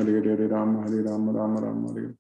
Hare Hare Rama Rama Rama Hare.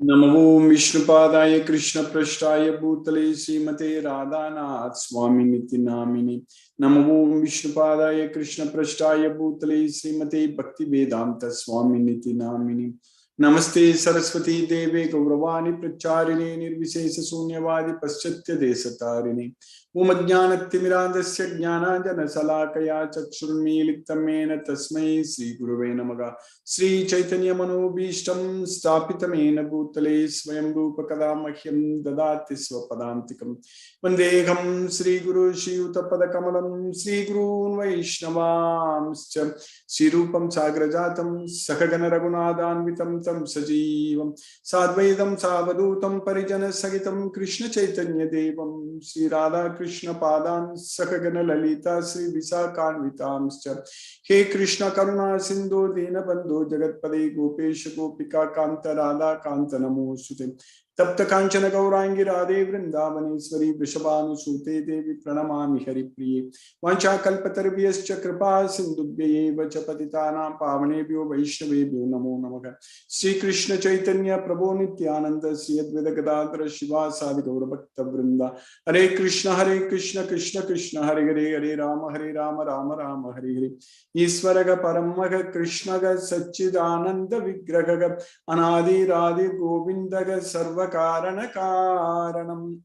Namo Vishnupadaya Krishna Prashtaya Bhutale Srimate Radhanath Swami Niti Namini. Namo Vishnupadaya Krishna Prashtaya Bhutale Srimate Bhakti Vedanta Swami Niti Namini. Namaste Saraswati Deve Gauravani Pracharini Nirvishesha Sunyavadi Paschatya Desatarini. Umajnana Timirandasya Jnana Jana Salakaya Chakshurmilitamena Tasmai Sri Guruve Namaga. Sri Chaitanya Manobhishtam Stapitamena Bhutale Swayam Rupa Kadamahyam Dadati Swapadantikam Vandeham Sri Guru Shiyuta Padakamalam Sri Guru Vaishnavamscha Sri Rupam Sagrajatam Sakagana Raghunathanvitam Tam Sajivam Sadvaidam Savadutam Parijana Sagitam Krishna Chaitanya Devam Sri Radha Krishna Padan Sakagana Lalita Sri Visakanvitamscha He Krishna Karuna Sindhu Dina Bandhu Jagatpade Gopesha Gopika Kanta Radha Kanta Namo Sute Tapta Kanchana Gaurangi Radhe Vrindavaneswari Vrishabhanu Sute Devi Pranamami Hari Priye Vancha Kalpatarviyascha Kripa Sindhubhye Vachapatitana Pavanebhyo Vaishnavebhyo Namo Namaha Sri Krishna Chaitanya Prabhu Nityananda Sri Advaita Gadadhara Shiva Sadi Gaura Bhakta Vrinda Hare Krishna Krishna Krishna Hare Hare Hare Rama Rama Rama Hare Hare Iswaraga Paramaga Krishnaga Satchidananda Vigraga Anadi Radhi Govindaga Sarvakarana Karanam.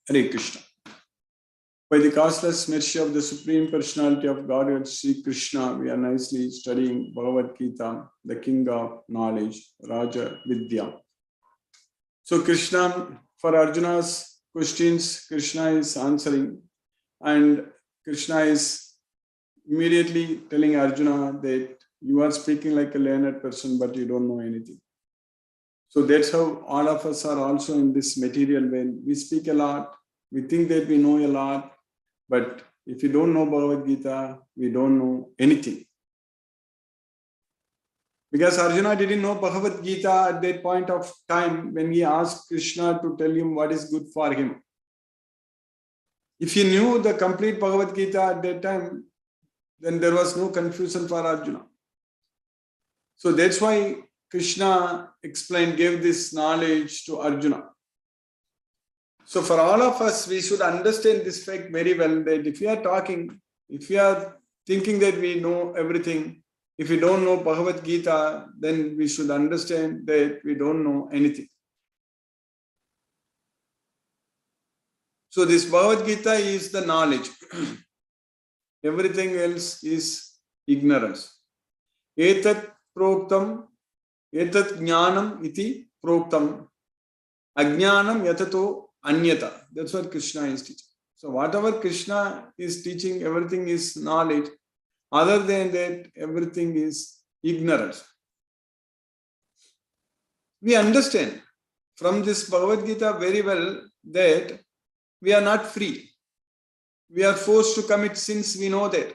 Hare Krishna. By the causeless mercy of the Supreme Personality of Godhead, Sri Krishna, we are nicely studying Bhagavad Gita, the King of Knowledge, Raja Vidya. So Krishna, for Arjuna's questions, Krishna is answering, and Krishna is immediately telling Arjuna that you are speaking like a learned person, but you don't know anything. So that's how all of us are also in this material realm. We speak a lot, we think that we know a lot, but if you don't know Bhagavad Gita, we don't know anything. Because Arjuna didn't know Bhagavad Gita at that point of time when he asked Krishna to tell him what is good for him. If he knew the complete Bhagavad Gita at that time, then there was no confusion for Arjuna. So that's why Krishna gave this knowledge to Arjuna. So for all of us, we should understand this fact very well, that if we are thinking that we know everything, if we don't know Bhagavad Gita, then we should understand that we don't know anything. So this Bhagavad Gita is the knowledge. Everything else is ignorance. Etat proktam, etat jnanam iti proktam, ajnanam yatato anyata. That's what Krishna is teaching. So whatever Krishna is teaching, everything is knowledge. Other than that, everything is ignorance. We understand from this Bhagavad Gita very well that we are not free. We are forced to commit sins, we know that.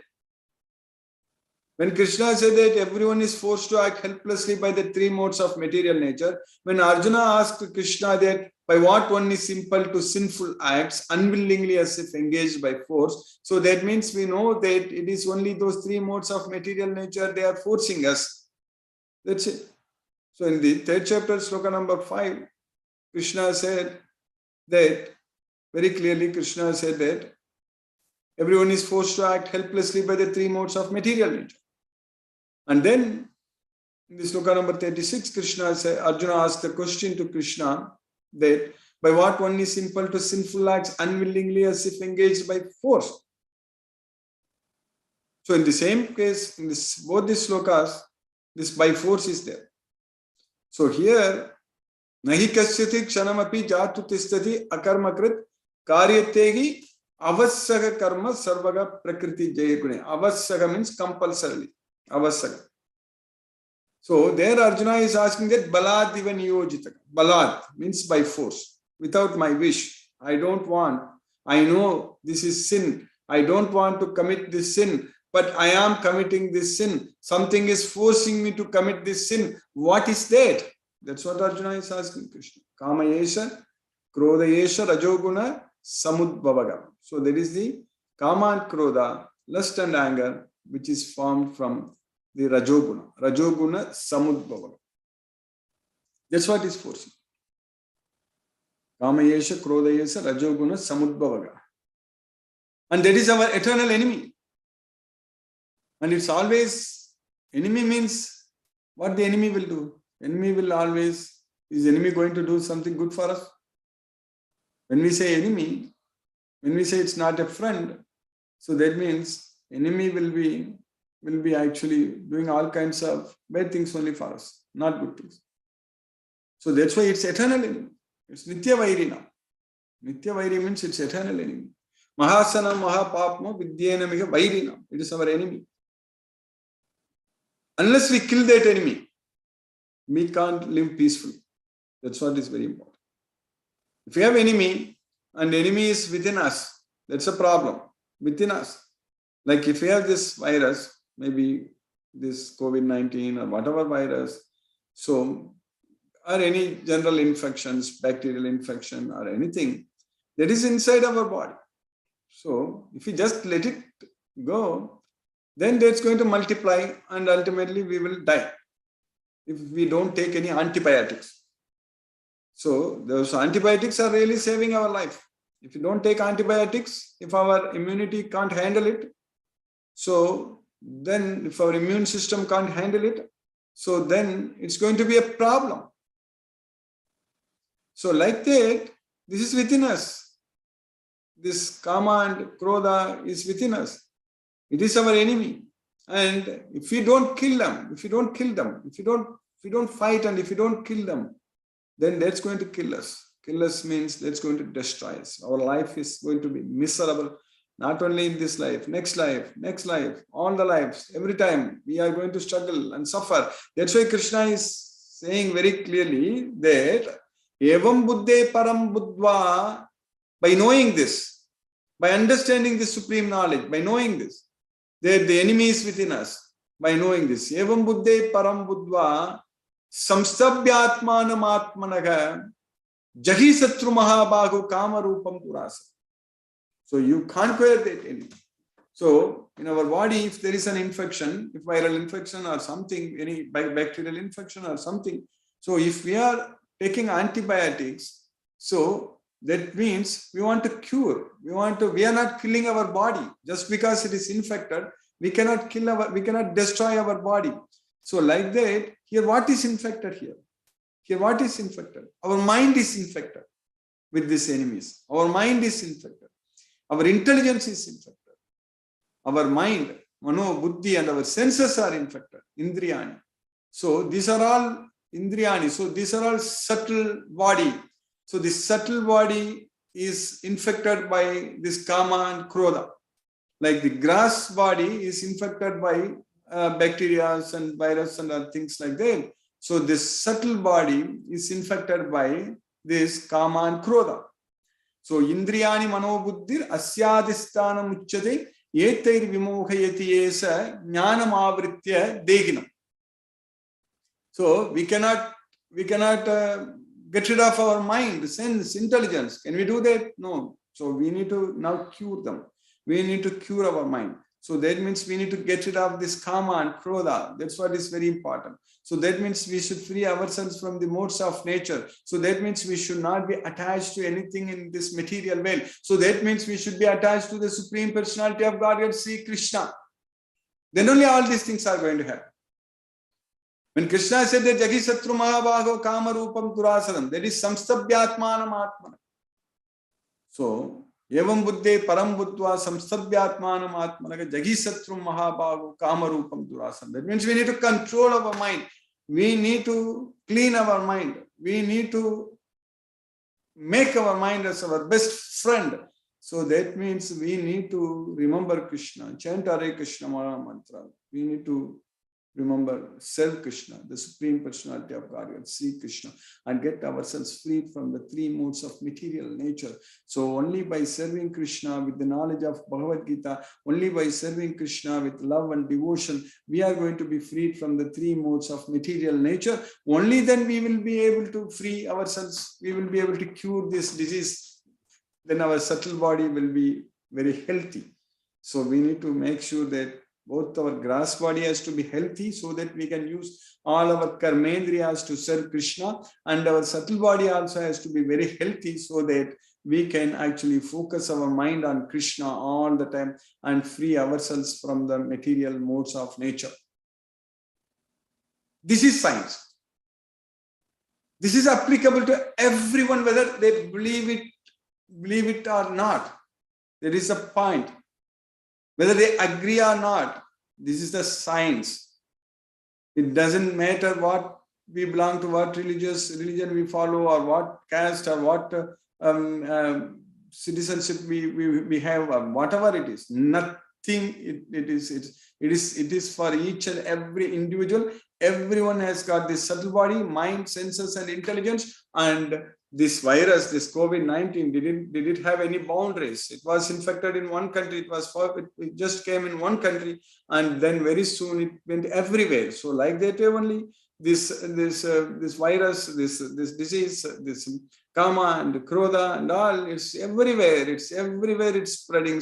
When Krishna said that everyone is forced to act helplessly by the three modes of material nature, when Arjuna asked Krishna that by what one is impelled to sinful acts, unwillingly as if engaged by force, so that means we know that it is only those three modes of material nature, they are forcing us. That's it. So in the third chapter, sloka number 5, Krishna said that, very clearly Krishna said that everyone is forced to act helplessly by the three modes of material nature. And then, in this sloka number 36, Arjuna asked the question to Krishna that by what one is impelled to sinful acts unwillingly as if engaged by force. So in the same case, in both these slokas, this by force is there. So here, nahi kasyati kshanamapi jatu tishtati akarmakrit karyategi avasyaga karma sarvaga prakriti jayagune. Avasyaga means compulsorily. Avasyaga. So there Arjuna is asking that balad iva niyojitaka. Balad means by force, without my wish. I don't want. I know this is sin. I don't want to commit this sin, but I am committing this sin. Something is forcing me to commit this sin. What is that? That's what Arjuna is asking Krishna. Kamayesha, Krodayesha, Rajoguna, Samudbhavaga. So there is the Kama and Krodha, lust and anger, which is formed from the Rajoguna. Rajoguna Samudbhava. That's what is forcing. Kama Yesha, Krodha Yesha, Rajoguna Samudbhavaga. And that is our eternal enemy. And it's always, enemy means what the enemy will do. Enemy will always, is enemy going to do something good for us? When we say enemy, when we say it's not a friend, so that means enemy will be actually doing all kinds of bad things only for us, not good things. So that's why it's eternal enemy. It's Nitya Vairi now. Nitya Vairi means it's eternal enemy. Mahasana Mahapapma Vidyena Miga Vairi now. It is our enemy. Unless we kill that enemy, we can't live peacefully. That's what is very important. If we have enemy and enemy is within us, that's a problem within us. Like if we have this virus, maybe this COVID-19 or whatever virus, so or any general infections, bacterial infection or anything that is inside our body. So if we just let it go, then that's going to multiply and ultimately we will die if we don't take any antibiotics. So those antibiotics are really saving our life. If you don't take antibiotics, if our immunity can't handle it, so then if our immune system can't handle it, so then it's going to be a problem. So like that, this is within us. This Kama and Krodha is within us. It is our enemy. And if we don't kill them, if we don't fight and if we don't kill them, then that's going to kill us. Kill us means that's going to destroy us. Our life is going to be miserable, not only in this life, next life, all the lives. Every time we are going to struggle and suffer. That's why Krishna is saying very clearly that Evam Buddhe Param Buddhva, by knowing this, by understanding this supreme knowledge, by knowing this, that the enemy is within us, by knowing this. Evam Buddhe Param Buddhva, Samstabhyatmanam Atmanaga, Jahi Satru Mahabhago Kama Rupam Turasa. So you conquer that enemy. So in our body, if there is an infection, if viral infection or something, any bacterial infection or something, so if we are taking antibiotics, so that means we want to cure. We are not killing our body just because it is infected. We cannot destroy our body. So like that, here what is infected here? Here what is infected? Our mind is infected with these enemies. Our mind is infected. Our intelligence is infected. Our mind, mano, buddhi and our senses are infected. Indriyani. So these are all Indriyani. So these are all subtle body. So this subtle body is infected by this Kama and Krodha. Like the grass body is infected by bacteria and virus and other things like that. So this subtle body is infected by this Kama and Krodha. So Indriyani Manobuddhir Asyadisthanam Uchyate Yetair Vimohayati Esa Jnanam Avritya Deginam. So we cannot get rid of our mind, sense, intelligence. Can we do that? No. So we need to now cure them. We need to cure our mind. So that means we need to get rid of this Kama and Krodha. That's what is very important. So that means we should free ourselves from the modes of nature. So that means we should not be attached to anything in this material world. So that means we should be attached to the Supreme Personality of Godhead, Sri Krishna. Then only all these things are going to happen. When Krishna said that Jagi Satru Mahabhago Kama Rupam Turasadam, that is Samstabhyatmanam Atmana. So, Evam Buddhe Param Buddhva Samstabhyatmanam Atmanaga Jagi Satru Mahabhago Kama Rupam Turasadam. That means we need to control our mind. We need to clean our mind. We need to make our mind as our best friend. So that means we need to remember Krishna, chant Hare Krishna mantra. We need to remember serve Krishna, the Supreme Personality of Godhead, Sri Krishna, and get ourselves freed from the three modes of material nature. So only by serving Krishna with the knowledge of Bhagavad Gita, only by serving Krishna with love and devotion, we are going to be freed from the three modes of material nature. Only then we will be able to free ourselves. We will be able to cure this disease. Then our subtle body will be very healthy. So we need to make sure that both our grass body has to be healthy so that we can use all our karmendriyas to serve Krishna, and our subtle body also has to be very healthy so that we can actually focus our mind on Krishna all the time and free ourselves from the material modes of nature. This is science. This is applicable to everyone, whether they believe it or not. There is a point. Whether they agree or not, this is the science. It doesn't matter what we belong to, what religion we follow, or what caste, or what citizenship we have, or whatever it is. Nothing. It is for each and every individual. Everyone has got this subtle body, mind, senses, and intelligence. And this virus, this COVID-19, did it have any boundaries? It was infected in one country. It just came in one country, and then very soon it went everywhere. So like that only, this virus, this disease, this kama and krodha and all, it's everywhere. It's spreading.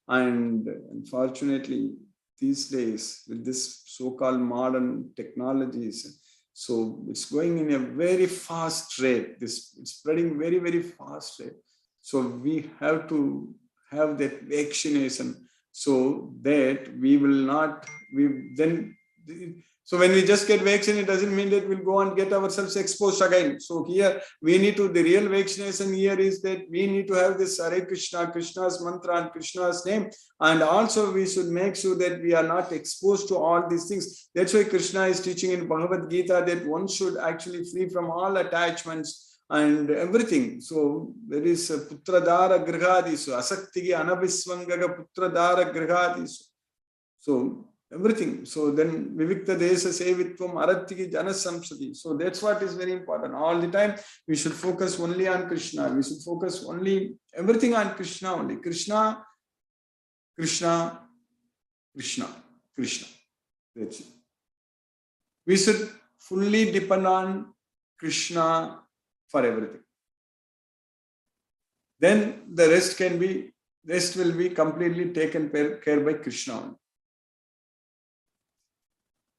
And unfortunately, these days, with this so-called modern technologies, so it's going in a very fast rate. It's spreading very, very fast rate. So we have to have that vaccination so that we will not, so when we just get vaccinated, it doesn't mean that we'll go and get ourselves exposed again. So here we need to, the real vaccination here is that we need to have this Hare Krishna, Krishna's mantra and Krishna's name. And also we should make sure that we are not exposed to all these things. That's why Krishna is teaching in Bhagavad Gita that one should actually free from all attachments and everything. So there is Putradara Grihadisu, Asaktigi Anabhiswangaga Putradara Grihadisu. So everything. So then Vivikta Desa Sevitvam Arattiki Janasamsati. So that's what is very important. All the time we should focus only on Krishna. We should focus only everything on Krishna only. Krishna. That's it. We should fully depend on Krishna for everything. Then the rest will be completely taken care by Krishna only.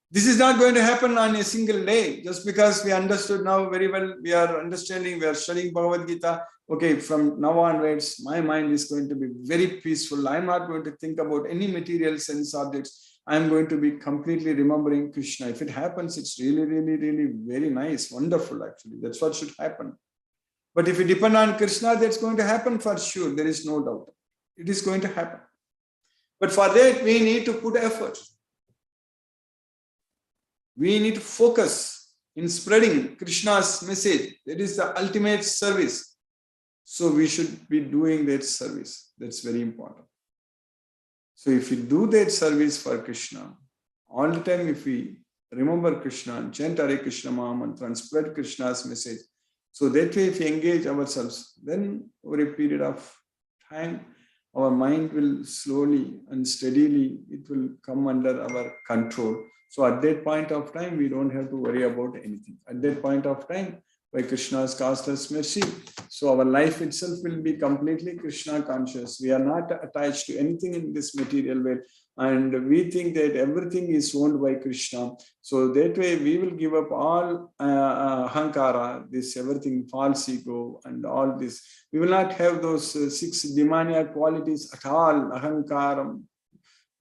This is not going to happen on a single day, just because we understood now very well, we are understanding, we are studying Bhagavad Gita. Okay, from now onwards, my mind is going to be very peaceful. I'm not going to think about any material sense objects. I'm going to be completely remembering Krishna. If it happens, it's really, really, really very nice, wonderful actually. That's what should happen. But if you depend on Krishna, that's going to happen for sure. There is no doubt. It is going to happen. But for that, we need to put effort. We need to focus in spreading Krishna's message. That is the ultimate service. So we should be doing that service. That's very important. So if we do that service for Krishna, all the time if we remember Krishna and chant Hare Krishna Maha Mantra and spread Krishna's message, so that way if we engage ourselves, then over a period of time, our mind will slowly and steadily, it will come under our control. So at that point of time, we don't have to worry about anything. At that point of time, by Krishna's caused us mercy, so our life itself will be completely Krishna conscious. We are not attached to anything in this material world, and we think that everything is owned by Krishna. So that way we will give up all ahankara, this everything, false ego and all this. We will not have those 6 demoniac qualities at all, ahankaram,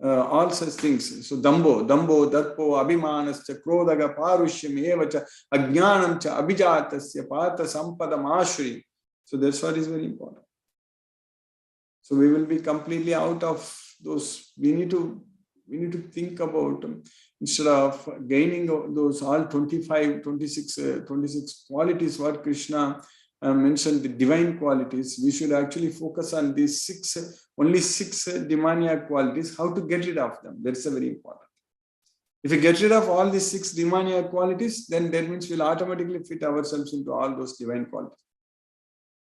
all such things. So dambo, darpo, abhimanascha, krodaga, parushyam, evacha, ajnanamcha, abhijatasya, pata, sampadam, ashri. So that's what is very important. So we will be completely out of those. We need to think about, instead of gaining those all 26 qualities what Krishna mentioned, the divine qualities, we should actually focus on these only six demoniac qualities, how to get rid of them. That's very important. If we get rid of all these 6 demoniac qualities, then that means we'll automatically fit ourselves into all those divine qualities.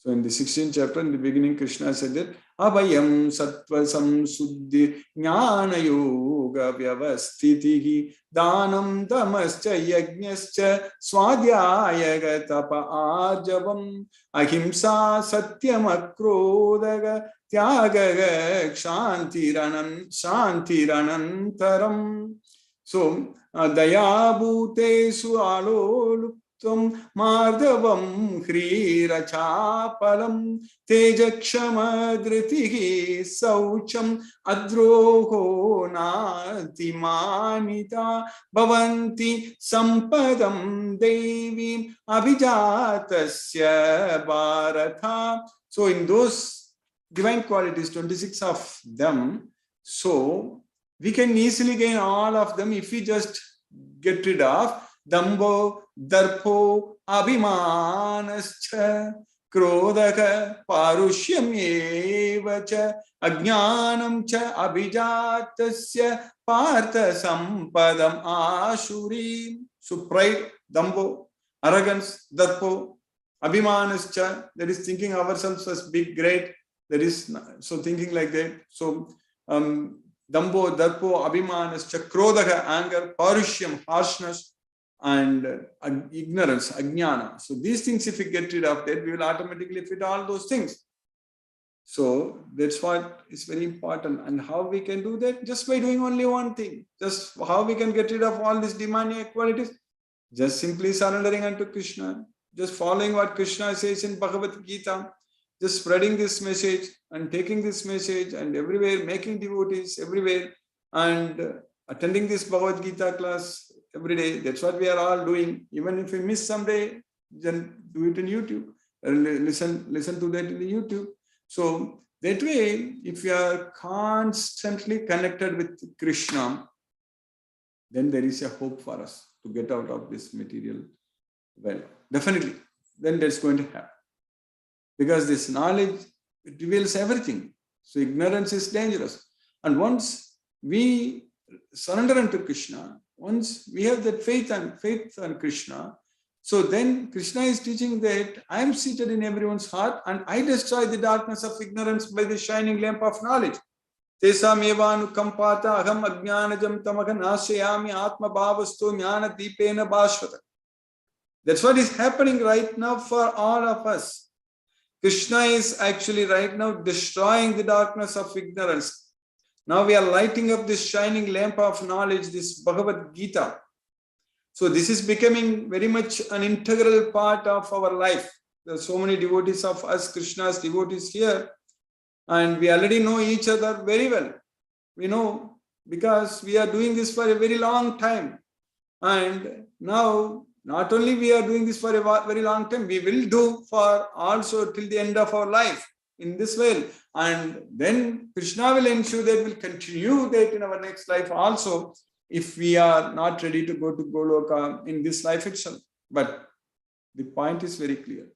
So in the 16th chapter, in the beginning, Krishna said that Abhayam Sattva Samsuddhi Jnana Yoga Vyavasthitihi Danam Tamascha Yajnascha Swadhyaya Tapa Arjavam Ahimsa Satyam Akrodaga Tyagaga Shantiranantaram. So Daya Bhutesu Alolu Tum Madhavam Hrirachapalam Tejakshama-dhritihi Saucham Adroho Natimanita Bhavanti Sampadam Devi Abhijatasya Bharata. So in those divine qualities, 26 of them, so we can easily gain all of them if we just get rid of Dambo, Darpo, Abhimanascha, Krodaka, Parushyam Evacha, Ajnanam cha Abhijatasya, Partha Sampadam Ashuri. So pride, Dambo, arrogance, Darpo, Abhimanascha, that is thinking ourselves as big, great, that is so thinking like that. So Dambo, Darpo, Abhimanascha, Krodaka, anger, Parushyam, harshness, and ignorance, ajnana. So these things, if we get rid of that, we will automatically fit all those things. So that's what is very important. And how we can do that? Just by doing only one thing. Just how we can get rid of all these demoniac qualities? Just simply surrendering unto Krishna. Just following what Krishna says in Bhagavad Gita. Just spreading this message and taking this message and everywhere, making devotees everywhere, and attending this Bhagavad Gita class every day. That's what we are all doing. Even if we miss someday, then do it in YouTube. Listen to that in the YouTube. So that way, if we are constantly connected with Krishna, then there is a hope for us to get out of this material. Well, definitely, then that's going to happen. Because this knowledge, it reveals everything. So ignorance is dangerous. And once we surrender unto Krishna, once we have that faith on Krishna, so then Krishna is teaching that I am seated in everyone's heart and I destroy the darkness of ignorance by the shining lamp of knowledge. Tesam evanu kampata aham ajnanajam tamaga nashayami atma bhavastu jnana deepena bhashvata. That's what is happening right now for all of us. Krishna is actually right now destroying the darkness of ignorance. Now we are lighting up this shining lamp of knowledge, this Bhagavad Gita. So this is becoming very much an integral part of our life. There are so many devotees of us, Krishna's devotees here, and we already know each other very well. We know because we are doing this for a very long time. And now, not only we are doing this for a very long time, we will do for also till the end of our life in this way. And then Krishna will ensure that we'll continue that in our next life also, if we are not ready to go to Goloka in this life itself. But the point is very clear.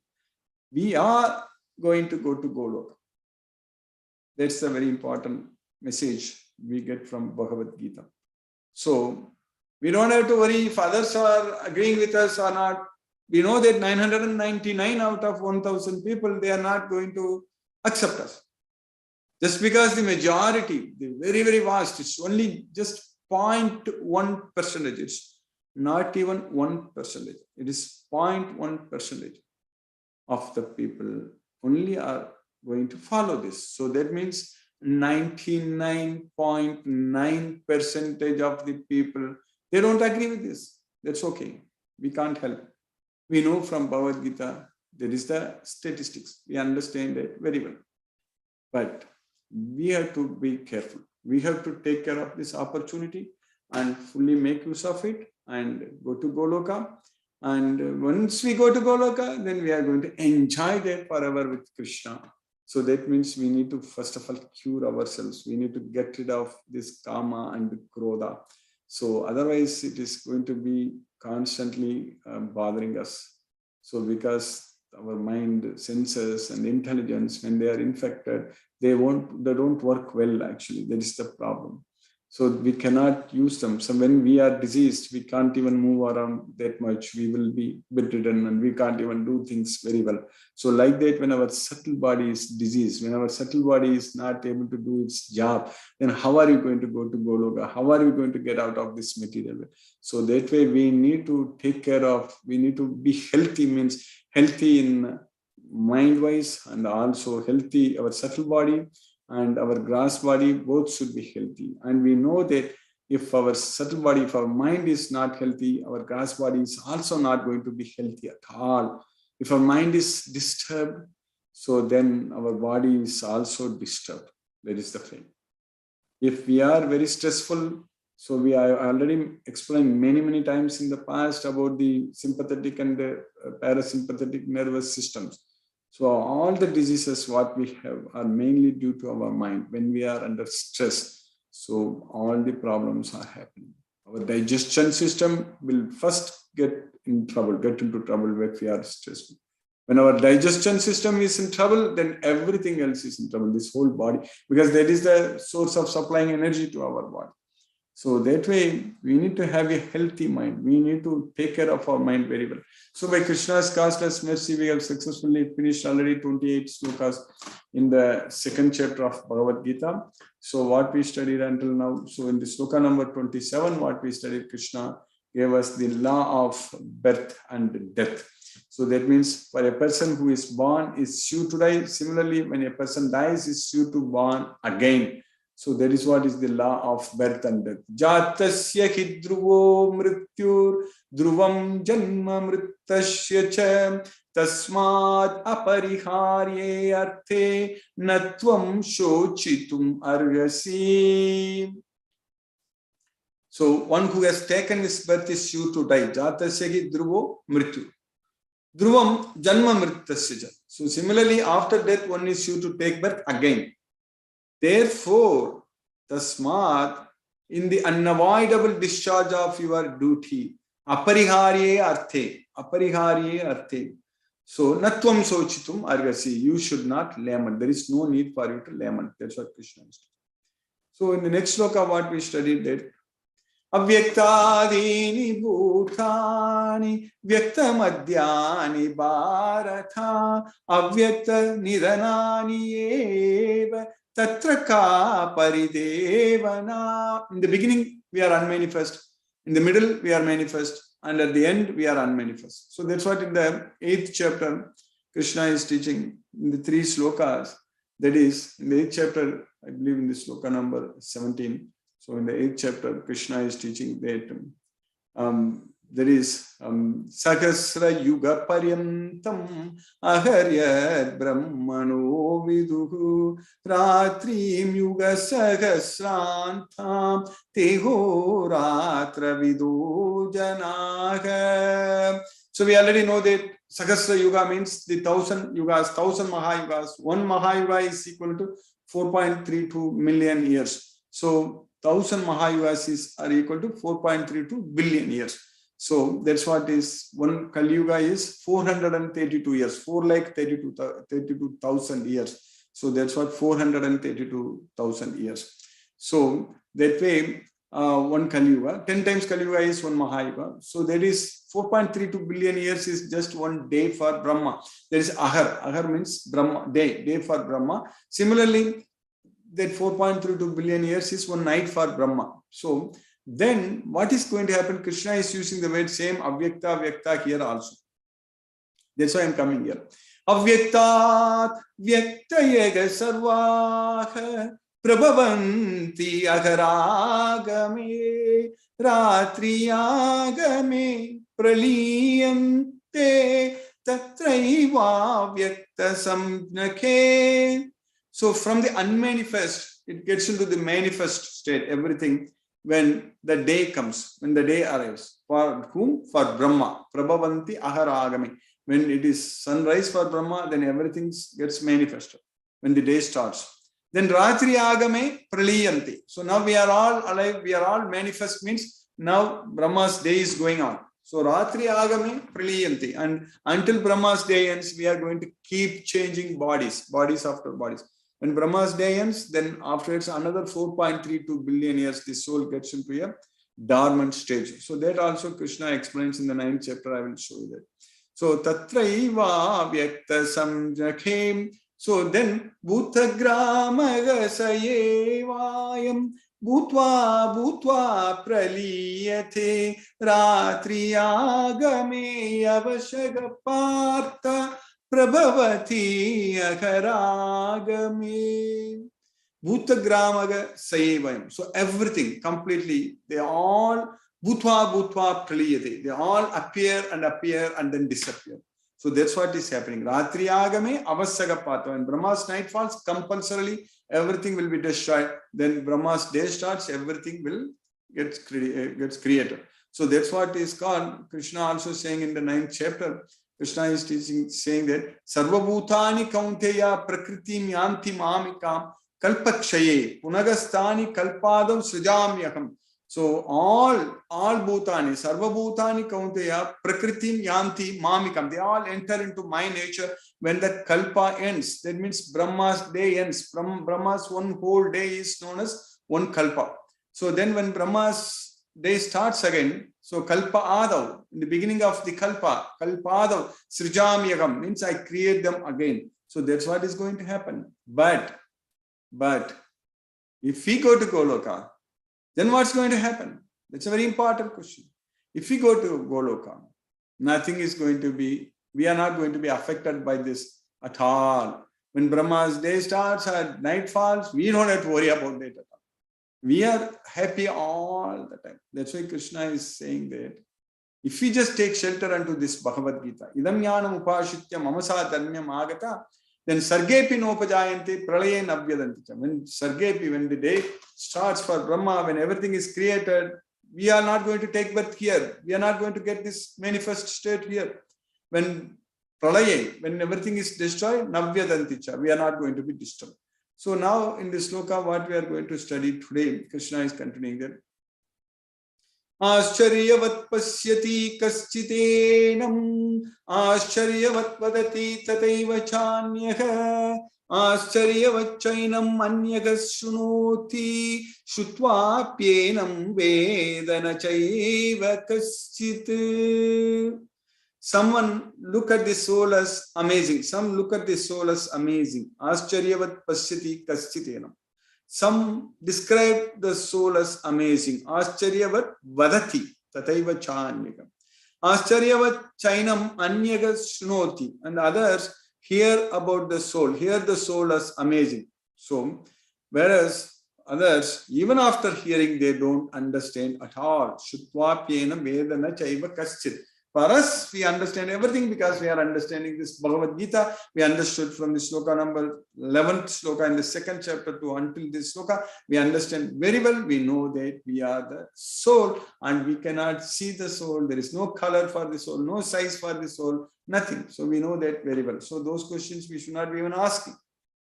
We are going to go to Goloka. That's a very important message we get from Bhagavad Gita. So we don't have to worry if others are agreeing with us or not. We know that 999 out of 1,000 people, they are not going to accept us. Just because the majority, the very, very vast, it's only just 0.1%. It's not even 1%. It is 0.1% of the people only are going to follow this. So that means 99.9% of the people, they don't agree with this. That's okay. We can't help. We know from Bhagavad Gita, there is the statistics. We understand it very well. But we have to be careful. We have to take care of this opportunity and fully make use of it and go to Goloka. And once we go to Goloka, then we are going to enjoy that forever with Krishna. So that means we need to first of all cure ourselves. We need to get rid of this kama and krodha. So otherwise it is going to be constantly bothering us. So because our mind, senses and intelligence, when they are infected, they don't work well actually. That is the problem. So we cannot use them. So when we are diseased, we can't even move around that much. We will be bedridden and we can't even do things very well. So like that, when our subtle body is diseased, when our subtle body is not able to do its job, then how are you going to go to Goloka? How are you going to get out of this material? So that way we need to take care of, we need to be healthy, means healthy in mind-wise and also healthy, our subtle body and our gross body both should be healthy. And we know that if our subtle body, if our mind is not healthy, our gross body is also not going to be healthy at all. If our mind is disturbed, so then our body is also disturbed. That is the thing. If we are very stressful, so we are already explained many times in the past about the sympathetic and parasympathetic nervous systems. So all the diseases what we have are mainly due to our mind. When we are under stress, so all the problems are happening. Our digestion system will first get into trouble if we are stressed. When our digestion system is in trouble, then everything else is in trouble, this whole body, because that is the source of supplying energy to our body. So that way, we need to have a healthy mind. We need to take care of our mind very well. So by Krishna's causeless mercy, we have successfully finished already 28 slokas in the second chapter of Bhagavad Gita. So what we studied until now, so in the sloka number 27, what we studied, Krishna gave us the law of birth and death. So that means for a person who is born is sure to die. Similarly, when a person dies, is sure to born again. So that is what is the law of birth and death. Jatasya hi dhruvo mrityur dhruvam janma mrittasya cha tasmad apariharye arthe natvam shochitum argasi. So one who has taken his birth is sure to die. Jatasya hi dhruvo mrityur dhruvam janma mrittasya cha. So similarly, after death, one is sure to take birth again. Therefore, tasmat, in the unavoidable discharge of your duty, apariharye arthe. So, natvam sochitum argasi, you should not lament. There is no need for you to lament. That's what Krishna is doing. So, in the next sloka, what we studied that Avyaktadini bhutani vyakta madhyani bharatha avyakta nidanani eva tatra ka paridevana. In the beginning, we are unmanifest. In the middle, we are manifest. And at the end, we are unmanifest. So that's what in the 8th chapter, Krishna is teaching in the 3 slokas. That is, in the 8th chapter, I believe in the sloka number 17. So in the 8th chapter, Krishna is teaching that there is Sahasra Yuga Paryantam Aharyat Brahmano Viduhu Ratrim Yuga Sahasrantam Teho Ratra Vidu Janaga. So we already know that Sahasra Yuga means the 1000 yugas, 1000 Mahayugas. One Mahayuga is equal to 4.32 million years. So 1000 Mahayugas are equal to 4.32 billion years. So that's what is, one Kali Yuga is 432 years, 4,32,000 years. So that's what 432,000 years. So that way, one Kali Yuga, 10 times Kali Yuga is one Mahayuga. So that is 4.32 billion years is just one day for Brahma. There is Ahar. Ahar means Brahma, day for Brahma. Similarly, that 4.32 billion years is one night for Brahma. So then what is going to happen? Krishna is using the word same Avyakta here also. That's why I am coming here. Avyaktat Vyaktayega Sarvaha Prabhavanti Agaragame Ratriyagame Praliyante Tatraiva Vyakta Samjnake. So from the unmanifest, it gets into the manifest state, everything, when the day comes, when the day arrives. For whom? For Brahma. Prabhavanti aharagami. When it is sunrise for Brahma, then everything gets manifested. When the day starts. Then Ratri agame praliyanti. So now we are all alive, we are all manifest, means now Brahma's day is going on. So Ratri agame praliyanti. And until Brahma's day ends, we are going to keep changing bodies after bodies. When Brahma's day ends, then afterwards another 4.32 billion years, the soul gets into a dormant stage. So that also Krishna explains in the 9th chapter. I will show you that. So tatraiva vyakta samjakhem. So then bhutagramaga sayevayam bhutva bhutva praliyate ratriyagame avashagapartha prabhavati akaragame. Bhutagramaga sayevayam. So everything completely, they all bhutva bhutva praliyate. They all appear and then disappear. So that's what is happening. Ratri agame avasagapata. When Brahma's night falls, compulsorily everything will be destroyed. Then Brahma's day starts, everything will gets created. So that's what is called. Krishna also saying in the 9th chapter. Krishna is teaching, saying that Sarvabhutani kaunteya prakritim yanti mamikam kalpakshaye punagastani kalpadam srijamyaham. So all bhutani, sarva bhutani kaunteya prakritim yanti mamikam. They all enter into my nature when the kalpa ends. That means Brahma's day ends. Brahma's one whole day is known as one kalpa. So then when Brahma's day starts again, so kalpa adav, in the beginning of the kalpa adav, srijamyagam, means I create them again. So that's what is going to happen. But if we go to Goloka, then what's going to happen? That's a very important question. If we go to Goloka, nothing is going to be, we are not going to be affected by this at all. When Brahma's day starts and night falls, we don't have to worry about that at all. We are happy all the time. That's why Krishna is saying that if we just take shelter unto this Bhagavad Gita, idam jnanam upashitya mamasa dharmyam agata, then sargepi nopajayante pralaye navyadanti. When sargepi, when the day starts for Brahma, when everything is created, we are not going to take birth here. We are not going to get this manifest state here. When pralaye, when everything is destroyed, navyadanti, we are not going to be disturbed. So now in this sloka, what we are going to study today, Krishna is continuing that. Ascharyavat pasyati kaschitenam ascharyavat vadati tataiva chanyaha ascharyavat chainam anyagas shunoti shutva pyenam vedana chaiva kaschit. Someone look at the soul as amazing. Some look at the soul as amazing. Ascharyavat pasyati kaschitenam. Some describe the soul as amazing. Ascharyavat vadati tataiva chanyagam. Ascharyavat chainam anyaga shnoti. And others hear about the soul, hear the soul as amazing. So, whereas others, even after hearing, they don't understand at all. Shutva pyena vedana chaiva kaschit. For us, we understand everything because we are understanding this Bhagavad Gita. We understood from the sloka number 11th sloka in the 2nd chapter to until this sloka. We understand very well. We know that we are the soul and we cannot see the soul. There is no color for the soul, no size for the soul, nothing. So we know that very well. So those questions we should not be even asking.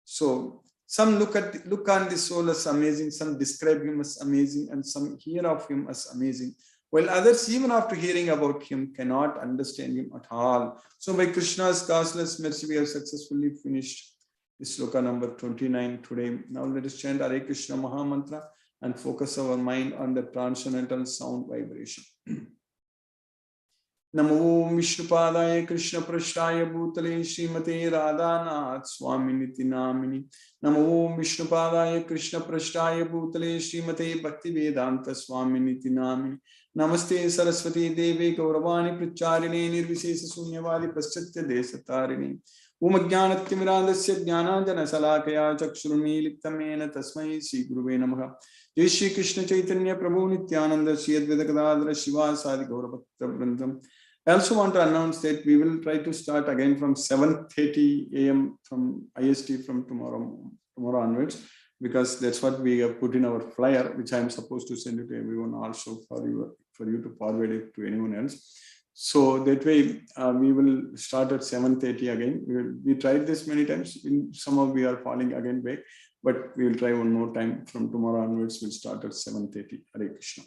So some look on the soul as amazing, some describe him as amazing, and some hear of him as amazing. While others, even after hearing about him, cannot understand him at all. So by Krishna's causeless mercy, we have successfully finished this sloka number 29 today. Now let us chant Hare Krishna Maha Mantra and focus our mind on the transcendental sound vibration. Namo Vishnupadaya Krishna Prashtaya Bhutale Srimate Radhanath Swami Niti Namini. Namo Vishnupadaya Krishna Prashtaya Bhutale Srimate Bhakti Vedanta Swami Niti Namini. Namaste Saraswati Devi Gauravani Pracharine Nirvisesa Sunyavadi Paschatya Desatarini. Umajnanatymirandasya Jnananjana Salakaya Chakshuruni Liptamena Tasmai Sri Guruve Namaha. Jai Shri Krishna Chaitanya Prabhu Nityananda Sri Advaita Gadadhara Shiva Sadi Gaurabhakta Vrindam. I also want to announce that we will try to start again from 7:30 a.m. from IST from tomorrow onwards, because that's what we have put in our flyer, which I am supposed to send it to everyone also for you to forward it to anyone else. So that way we will start at 7:30 again. We tried this many times. Somehow we are falling again back, but we will try one more time. From tomorrow onwards, we'll start at 7:30. Hare Krishna.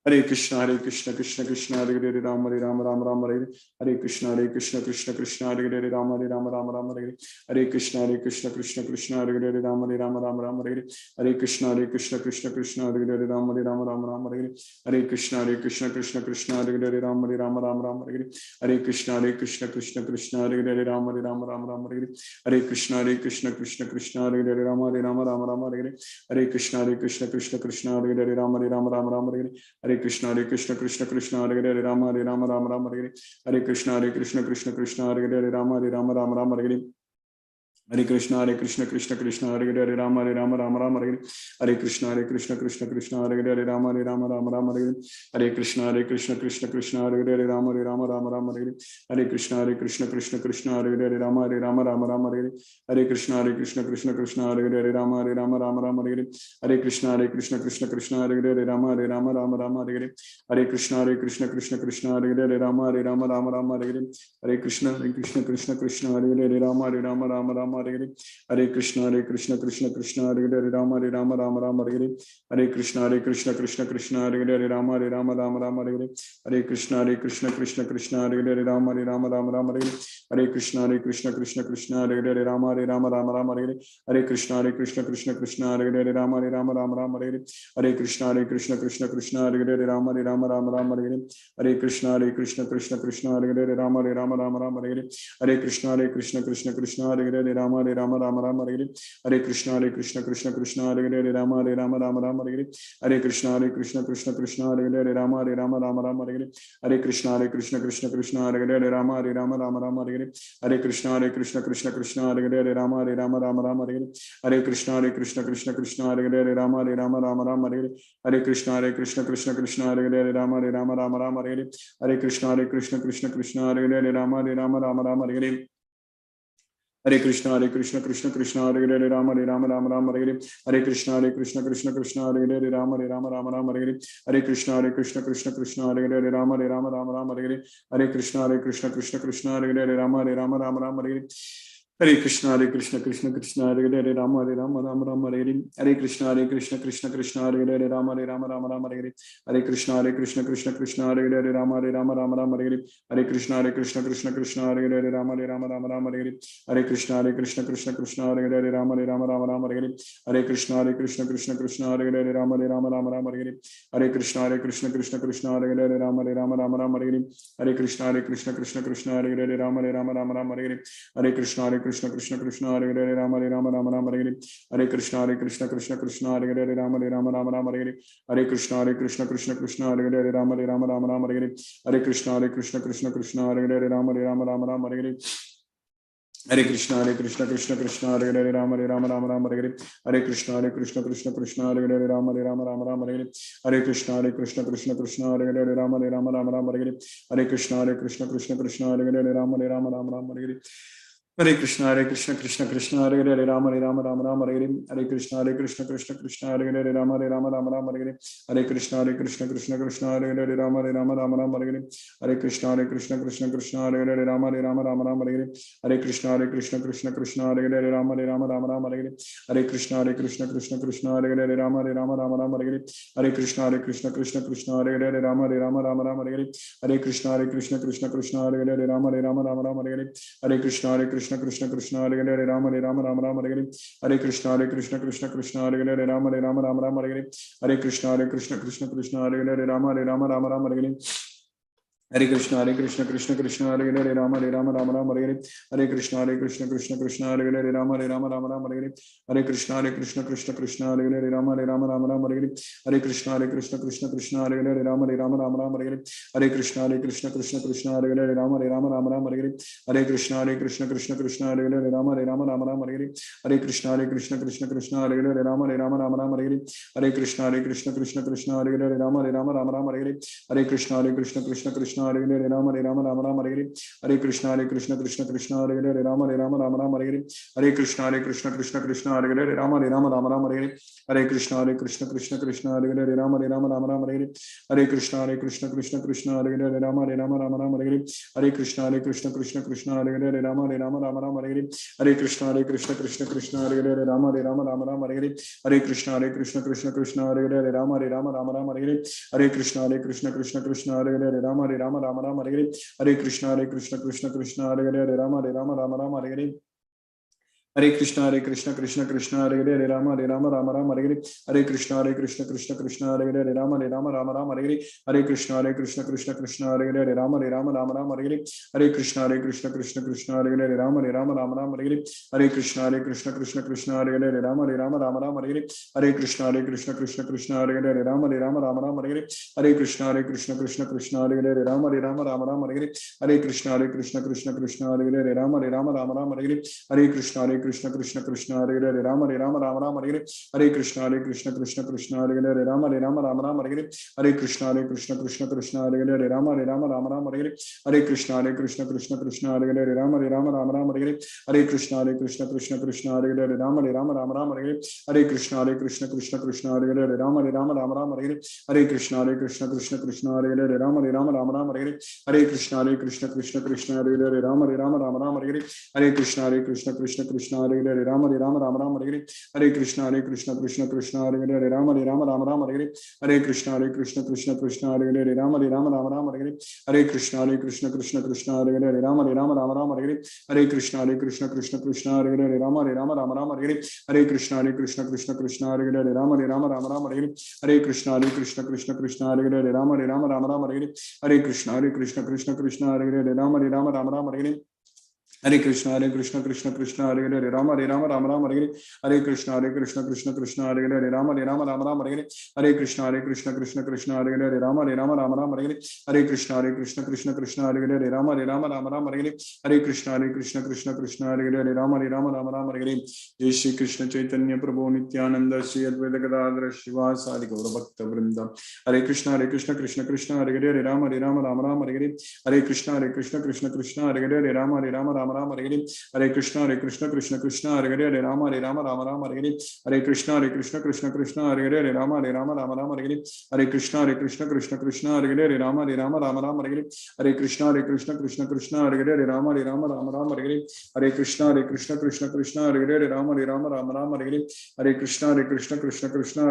Hare Krishna Krishna Krishna Hare Hare Rama Rama Rama Hare Hare Krishna Krishna Krishna Hare Hare Rama Rama Hare Hare Krishna Krishna Krishna Hare Hare Rama Rama Hare Hare Krishna Krishna Krishna Hare Hare Rama Rama Hare Hare Krishna Krishna Krishna Hare Hare Rama Rama Hare Hare Krishna Krishna Krishna Hare Hare Rama Rama Hare Hare Krishna Krishna Krishna Hare Hare Rama Rama Hare Hare Krishna Krishna Krishna Hare Hare Rama Rama Hare Hare Krishna Krishna Hare Hare Rama Rama Hare Hare Krishna Krishna Krishna Hare Hare Rama Rama Hare Hare Krishna Krishna Krishna Hare Hare Rama Rama Hare Hare Krishna Krishna Krishna Hare Hare Rama Rama Hare Hare Krishna Krishna Krishna Hare Hare Rama Rama Hare Hare Krishna Krishna Krishna Hare Hare Rama Rama Hare Hare Krishna Krishna Krishna Hare Hare Rama Rama Hare Hare Krishna Krishna Krishna Hare Hare Rama Rama Hare Hare Krishna Krishna Krishna Hare Hare Rama Rama Hare Hare Krishna Krishna Krishna Hare Hare Rama Rama Hare Krishna Krishna Krishna Hare Hare Rama Rama Hare Hare Krishna Krishna Krishna Hare Hare Rama Rama Hare Hare Krishna Krishna Krishna Hare Hare Rama Rama Hare Hare Krishna Krishna Krishna Hare Hare Rama Rama Hare Hare Krishna Krishna Krishna Hare Hare Rama Rama Hare Hare Krishna Krishna Krishna Hare Hare Rama Rama Hare Hare Krishna Krishna Krishna Hare Hare Rama Rama Hare Hare Krishna Krishna Krishna Hare Hare Rama Rama Hare Hare Krishna Krishna Krishna Hare Hare Rama Rama Hare Hare Krishna Krishna Krishna Hare Hare Rama Rama Hare Hare Krishna Krishna Krishna Hare Hare Rama Rama Hare Hare Krishna Krishna Krishna Hare Hare Rama Rama Hare Hare Krishna Krishna Krishna Hare Hare Rama Rama Hare Hare Krishna Krishna Krishna Hare Hare Rama Rama Hare Hare Krishna Krishna Krishna Hare Hare Rama Rama Hare Hare Krishna Krishna Hare Hare Rama Rama Hare Hare Krishna Krishna Krishna Hare Hare Rama Rama Hare Hare Krishna Krishna Krishna Hare Hare Rama Rama Hare Hare Krishna Krishna Krishna Hare Hare Rama Rama Hare Hare Krishna Krishna Hare Hare Rama Rama Hare Hare Krishna Krishna Hare Hare Rama Rama Hare Hare Krishna Krishna Krishna Hare Hare Rama Rama Hare Hare Krishna Krishna Krishna Hare Hare Rama Rama Hare Hare Krishna Krishna Krishna Hare Hare Rama Rama Hare Hare Krishna Krishna Krishna Hare Hare Rama Rama Hare Hare Krishna Krishna Krishna Hare Hare Rama Rama Hare Hare Krishna Krishna Krishna Hare Hare Rama Rama Hare Hare Krishna Krishna Krishna Hare Hare Rama Rama Hare Hare Krishna Krishna Krishna Hare Hare Rama Rama Hare Hare Krishna Krishna Krishna Hare Hare Rama Rama Hare Hare Krishna Krishna Krishna Hare Hare Rama Rama Hare Hare Krishna Krishna Hare Hare Rama Rama Hare Hare Krishna Krishna Krishna Hare Hare Rama Rama Hare Hare Krishna Krishna Krishna Hare Hare Rama Rama Hare Hare Krishna Krishna Krishna Hare Hare Rama Rama Hare Hare Krishna Krishna Hare Hare Rama Rama Hare Hare Krishna Krishna Hare Hare Rama Rama Hare Hare Krishna Krishna Krishna Hare Hare Rama Rama Hare Hare Krishna Krishna Krishna Hare Hare Rama Rama Hare Hare Krishna Krishna Krishna Hare Hare Rama Rama Hare Hare Krishna Krishna Krishna Hare Hare Rama Rama Hare Hare Krishna Krishna Krishna Hare Hare Rama Rama Hare Hare Krishna Krishna Krishna Hare Hare Rama Rama Hare Hare Krishna Krishna Hare Hare Rama Rama Hare Hare Krishna Krishna Krishna Hare Hare Rama Rama Hare Hare Krishna Krishna Krishna Hare Hare Rama Rama Hare Hare Krishna Krishna Hare Hare Rama Rama Hare Hare Krishna Krishna Hare Hare Rama Rama Hare Hare Krishna Krishna Krishna Hare Hare Rama Rama Hare Hare Krishna Krishna Hare Hare Rama Rama Hare Hare Krishna Krishna Hare Hare Rama Rama Hare Hare Krishna Krishna Hare Hare Rama Rama Hare Hare Krishna Krishna Hare Hare Rama Rama Hare Hare Krishna Krishna Krishna Hare Hare Rama Rama Hare Hare Krishna Krishna Krishna Hare Hare Rama Rama Hare Hare Krishna Krishna Krishna Hare Hare Rama Rama Rama Rama Hare Hare Hare Krishna Krishna Krishna Hare Hare Rama Rama Rama Rama Hare Hare Hare Krishna Krishna Krishna Hare Hare Rama Rama Rama Rama Hare Hare Hare Krishna Krishna Krishna Hare Hare Rama Rama Rama Rama Hare Hare Hare Krishna Krishna Krishna Hare Hare Rama Rama Rama Rama Hare Hare Hare Krishna Krishna Krishna Hare Hare Rama Rama Rama Rama Hare Hare Hare Krishna Krishna Hare Hare Rama Rama Rama Rama Hare Hare Hare Krishna Krishna Hare Hare Rama Rama Rama Rama Hare Hare Hare Krishna Krishna Hare Hare Rama Rama Rama Rama Hare Hare Hare Krishna Krishna Hare Hare Rama Rama Rama Rama Hare Hare Hare Krishna Krishna Hare Hare Rama Rama Rama Rama Hare Hare Hare Krishna Krishna Hare Hare Rama Rama Rama Rama Hare Hare Hare Krishna Krishna Hare Hare Rama Rama Rama Rama Hare Hare Hare Krishna Krishna Hare Hare Rama Rama Rama Rama Hare Hare Hare Krishna Krishna Hare Hare Rama Rama Rama Rama Hare Hare Hare Krishna Krishna Hare Hare Rama Rama Rama Rama Hare Hare Hare Krishna Krishna Hare Hare Rama Rama Rama Rama Hare Hare Hare Krishna Krishna Hare Hare Rama Rama Rama Rama Hare Hare Hare Krishna Krishna Hare Hare Rama Rama Rama Hare Hare Hare Krishna Krishna Hare Hare Rama Rama Rama Hare Hare Hare Krishna Krishna Hare Hare Rama Rama Rama Hare Hare Hare Krishna Krishna Hare Hare Rama Rama Rama Hare Hare Hare Krishna Krishna Hare Hare Rama Rama Rama Hare Hare Hare Krishna Krishna Hare Hare Rama Rama Rama Hare Hare Hare Krishna Krishna Hare Hare Rama Rama Rama Hare Hare Hare Krishna Krishna Hare Hare Rama Rama Rama Hare Hare Hare Krishna Krishna Hare Hare Rama Rama Rama Hare Hare Hare Krishna Krishna Hare Hare Rama Rama Rama Hare Hare Hare Krishna Krishna Hare Hare Rama Rama Rama Hare Hare Hare Krishna Krishna Hare Hare Rama Rama Rama Hare Hare Hare Krishna Krishna Hare Hare Rama Rama Rama Hare Hare Hare Krishna Krishna Hare Hare Rama Rama Rama Hare Hare Hare Krishna Krishna Hare Hare Rama Rama Rama Hare Hare Hare Krishna Krishna Hare Hare Rama Rama Hare Hare Hare Krishna Krishna Hare Hare Rama Rama Hare Hare Hare Krishna Krishna Hare Hare Rama Rama Hare Hare Hare Krishna Krishna Hare Hare Rama Rama Hare Hare Hare Krishna Krishna Hare Hare Rama Rama Hare Hare Hare Krishna Krishna Hare Hare Rama Rama Hare Hare Jai Shri Krishna Chaitanya Prabhu Nityananda Shri Advaita Gadadhara Shivasadi Gaura Bhakta Vrinda Hare Krishna Krishna Hare Hare Rama Rama Hare Hare Hare Krishna Krishna Hare Hare Rama Rama Hare Hare Hare Krishna Krishna Hare Hare Rama Rama Hare Hare Hare Krishna Krishna Hare Hare Rama Rama Hare Hare Hare Krishna Krishna Hare Hare Rama Rama Hare Hare Hare Krishna Krishna Hare Hare Rama Rama Hare Hare Hare Krishna Krishna Hare Hare Rama Rama Hare Hare Hare Krishna Krishna Hare Hare Rama Rama Hare Hare Hare Krishna Krishna Hare Hare Rama Rama Hare Hare Hare Krishna Krishna Hare Hare Rama Rama Hare Hare Hare Krishna Krishna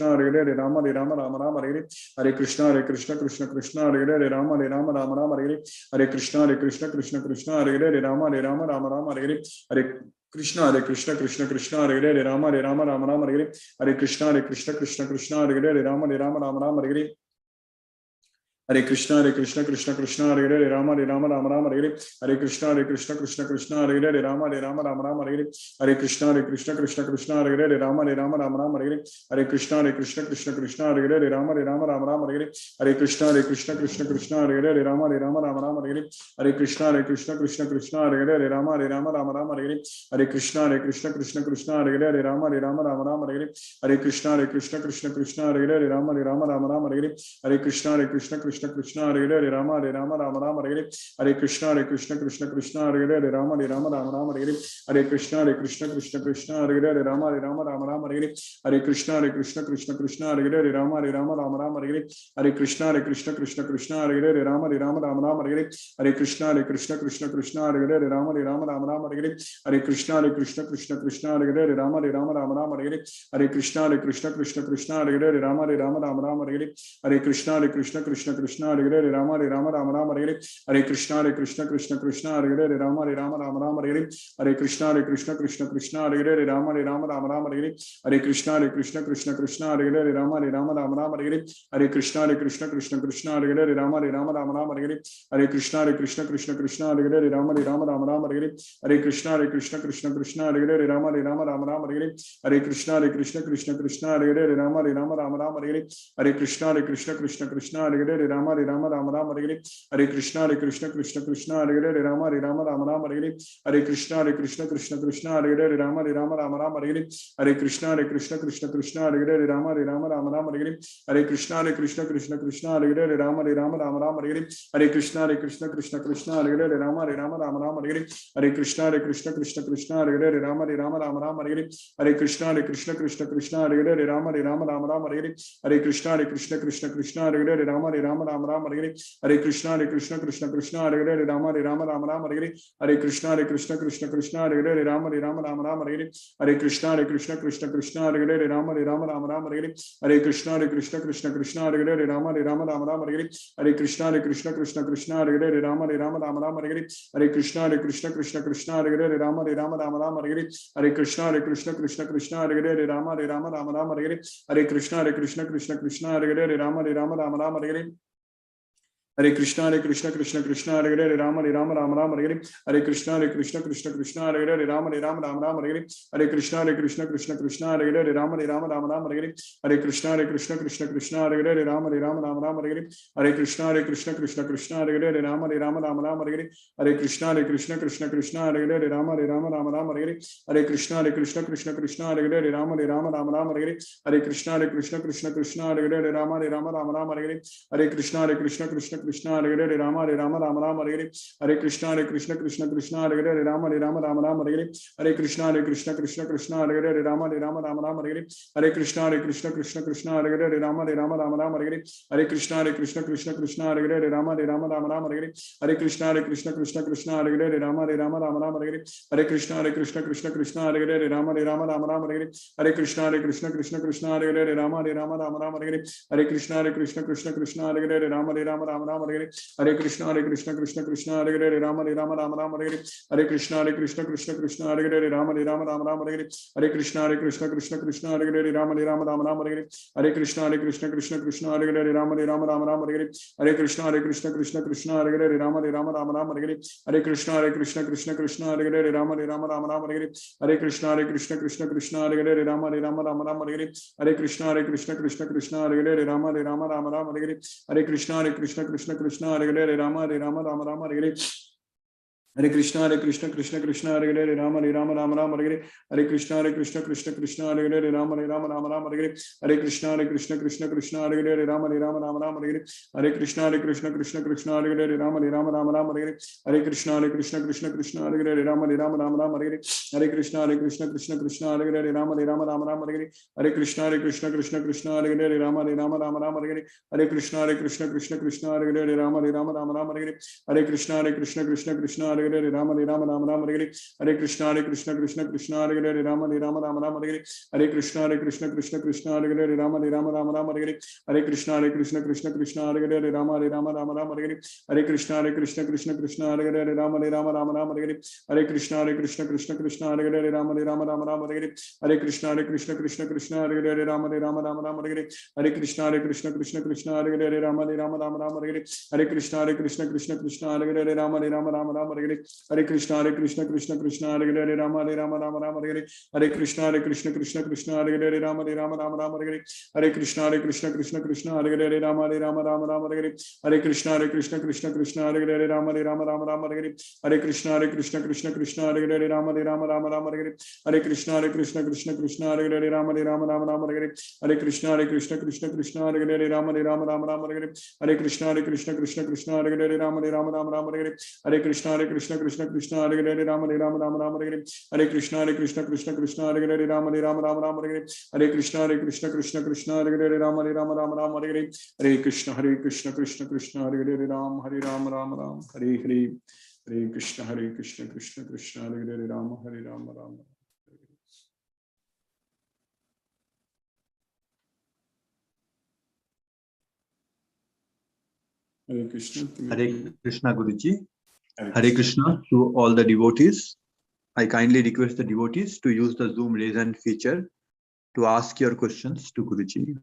Hare Hare Rama Rama Hare Hare Hare Krishna Krishna Hare Hare Rama Rama Hare Hare Hare Krishna Krishna Hare Hare Rama Rama Hare Hare Hare Krishna Hare Hare Rama Rama Hare Hare Hare Krishna Krishna Hare Hare Rama Rama Hare Hare Hare Krishna Krishna Hare Hare Rama Rama Hare Hare Hare Krishna Krishna Hare Hare Rama Rama Hare Hare Hare Krishna Krishna Hare Hare Rama Rama Hare Hare Hare Krishna Krishna Hare Hare Rama Rama Hare Hare Hare Krishna Krishna Hare Hare Rama Rama Hare Hare Hare Krishna Krishna Hare Hare Rama Rama Hare Hare Hare Krishna Krishna Hare Hare Rama Rama Hare Hare Hare Krishna Krishna Hare Hare Rama Rama Hare Hare Hare Krishna Krishna Hare Hare Rama Rama Hare Hare Hare Krishna Krishna Hare Hare Rama Rama Hare Hare Hare Krishna Krishna Hare Hare Rama Rama Hare Hare Hare Krishna Krishna Hare Hare Rama Rama Hare Hare Hare Krishna Krishna Hare Hare Rama Rama Hare Hare Hare Krishna Krishna Hare Hare Rama Rama Hare Hare Hare Krishna Krishna Hare Hare Rama Rama Hare Hare Hare Krishna Krishna Hare Hare Rama Rama Hare Hare Hare Krishna Krishna Hare Hare Rama Rama Hare Hare Hare Krishna Krishna Hare Hare Rama Rama Hare Hare Hare Krishna Krishna Hare Hare Rama Rama Hare Hare Hare Krishna Krishna Hare Hare Rama Rama Hare Hare Hare Krishna Krishna Hare Hare Rama Rama Hare Hare Hare Krishna Krishna Hare Hare Rama Rama Hare Hare Hare Krishna Krishna Hare Hare Rama Rama Rama Hare Hare, Hare Krishna Krishna Krishna Hare Hare, Rama Rama Rama Hare Hare, Hare Krishna Krishna Krishna Hare Hare, Rama Rama Hare Hare, Hare Krishna Krishna Krishna Hare Hare, Rama Rama Hare Hare, Hare Krishna Krishna Krishna Hare Hare, Rama Rama Hare Hare, Hare Krishna Krishna Krishna Hare Hare, Rama Rama Hare Hare, Hare Krishna Krishna Krishna Hare Hare, Rama Rama Hare Hare, Hare Krishna Krishna Krishna Hare Hare, Rama Rama Hare Hare, Hare Krishna Krishna Krishna Hare Hare, Rama Rama Hare Hare, Hare Krishna Krishna Krishna Hare Hare, Rama Rama Hare Hare, Hare Krishna Krishna Krishna Hare Hare, Rama Rama Hare Hare, Hare Krishna Krishna Krishna Hare Hare, Rama Rama Hare Hare, Hare Krishna Krishna Krishna Hare Hare, Rama Rama Hare Hare, Hare Krishna Krishna Krishna Hare Hare, Rama Rama Hare Hare, Hare Krishna Krishna Krishna Hare Hare, Rama Rama Hare Hare, Hare Krishna Krishna Krishna Hare Hare, Rama Rama Hare Hare, Hare Krishna Krishna Krishna Hare Hare, Rama Rama Hare Hare, Hare Krishna Krishna Hare Hare, Rama Rama Hare Hare, Hare Krishna Krishna Krishna Hare Hare, Rama Rama Hare Hare, Hare Krishna Krishna Krishna Hare Hare, Rama Rama Hare Hare, Hare Krishna Krishna Krishna Hare Hare, Rama Rama Hare Hare, Hare Krishna Krishna Krishna Hare Hare, Rama Rama Hare Hare, Hare Krishna Krishna Krishna Hare Hare, Rama Rama Hare Hare, Hare Krishna Krishna Krishna Hare Hare, Rama Rama Hare Hare, Hare Krishna Krishna Krishna Hare Hare, Rama Rama Hare Hare, Hare Krishna Krishna Krishna Hare Hare, Rama Rama Hare Hare, Hare Krishna Krishna Krishna Hare Hare, Rama Rama Hare Hare, Hare Krishna Krishna Krishna Hare Hare, Rama Rama Hare Hare, Hare Krishna Krishna Krishna Hare Hare, Rama Rama Hare Hare, Hare Krishna Krishna Krishna Hare Hare, Rama Rama Hare Hare, Hare Krishna Krishna Krishna Hare Hare, Rama Rama Hare Hare, Hare Krishna Krishna Krishna Hare Hare, Rama Rama Hare Hare, Hare Krishna Krishna Krishna Hare Hare, Rama Rama Hare Hare, Hare Krishna Krishna Krishna Hare Hare, Rama Rama Hare Hare, Hare Krishna Krishna Hare Hare, Rama Rama Hare Hare, Hare Krishna Krishna Krishna Hare Hare, Rama Rama Hare Hare, Hare Krishna Krishna Krishna Hare Hare, Rama Rama Hare Hare, Hare Krishna Krishna Krishna Hare Hare, Rama Rama Hare Hare, Hare Krishna Krishna Krishna Hare Hare, Rama Rama Hare Hare, Hare Krishna Krishna Krishna Hare Hare, Rama Rama Hare Hare, Hare Krishna Krishna Krishna Hare Hare, Rama Rama Hare Hare, Hare Krishna Krishna Krishna Hare Hare, Rama Rama Hare Hare, Hare Krishna Krishna Krishna Hare Hare, Rama Rama Hare Hare, Hare Krishna Krishna Hare Hare, Rama Rama Hare Hare, Hare Krishna Krishna Krishna Hare Hare, Rama Rama Hare Hare, Hare Krishna Krishna Krishna Hare Hare, Rama Rama Hare Hare, Hare Krishna Krishna Krishna Hare Hare, Rama Rama Hare Hare, Hare Krishna Krishna Krishna Hare Hare, Rama Rama Hare Hare, Hare Krishna Krishna Krishna Hare Hare, Rama Rama Hare Hare, Hare Krishna Krishna Krishna Hare Hare, Rama Rama Hare Hare, Hare Krishna Krishna Krishna Hare Hare, Rama Rama Hare Hare, Hare Krishna Krishna Krishna Hare Hare, Rama Hare Hare, Hare Krishna Krishna Hare Hare, Rama Hare Hare, Hare Krishna Krishna Hare Hare, Rama Hare Hare, Hare Krishna Krishna Krishna Hare Hare, Rama Hare Hare, Hare Krishna Krishna Krishna Hare Hare, Rama Hare Hare, Hare Krishna Krishna Krishna Hare Hare, Rama Hare Hare, Hare Krishna Krishna Krishna Hare Hare, Rama Hare Hare, Hare Krishna Krishna Krishna Hare Hare, Rama Hare Hare, Hare Krishna Krishna Krishna Hare Hare, Rama Hare Hare, Hare Krishna Krishna Hare Hare, Rama Hare Hare, Hare Krishna Krishna Hare Hare, Rama Hare Hare, Hare Krishna Krishna Hare Hare, Rama Hare Hare, Hare Krishna Krishna Hare Hare, Rama Hare Hare, Hare Krishna Krishna Hare Hare, Rama Hare Hare, Hare Krishna Krishna Hare Hare, Rama Hare Hare, Hare Krishna Krishna Hare Hare, Rama Hare Hare, Hare Krishna Krishna Hare Hare, Rama Hare Hare, Hare Krishna Krishna Hare Hare, Rama Hare Hare, Hare Krishna Krishna Hare Hare, Rama Hare Hare, Hare Krishna Krishna Hare Hare, Rama Hare Hare, Hare Krishna Krishna Hare Hare, Ram Ram, Hare Hare, Hare Krishna Krishna Hare Hare, Ram Hare Ram Ram. Hare Krishna. Hare Krishna Guruji. Hare Krishna to all the devotees. I kindly request the devotees to use the Zoom raise hand feature to ask your questions to Guruji.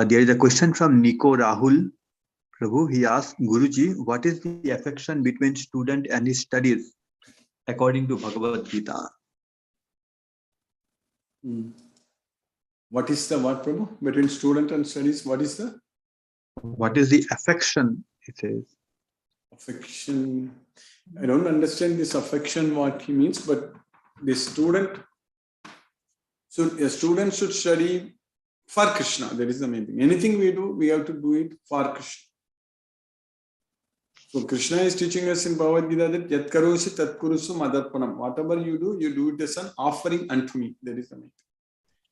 There is a question from Nico Rahul Prabhu. He asked, Guruji, what is the affection between student and his studies according to Bhagavad Gita? What is the what, Prabhu? Between student and studies, what is the? What is the affection? It says. Affection. I don't understand this affection, what he means, but the student. So a student should study for Krishna. That is the main thing. Anything we do, we have to do it for Krishna. So Krishna is teaching us in Bhagavad Gita that Yat karosi tat kurusu madarpanam. Whatever you do it as an offering unto me. That is the main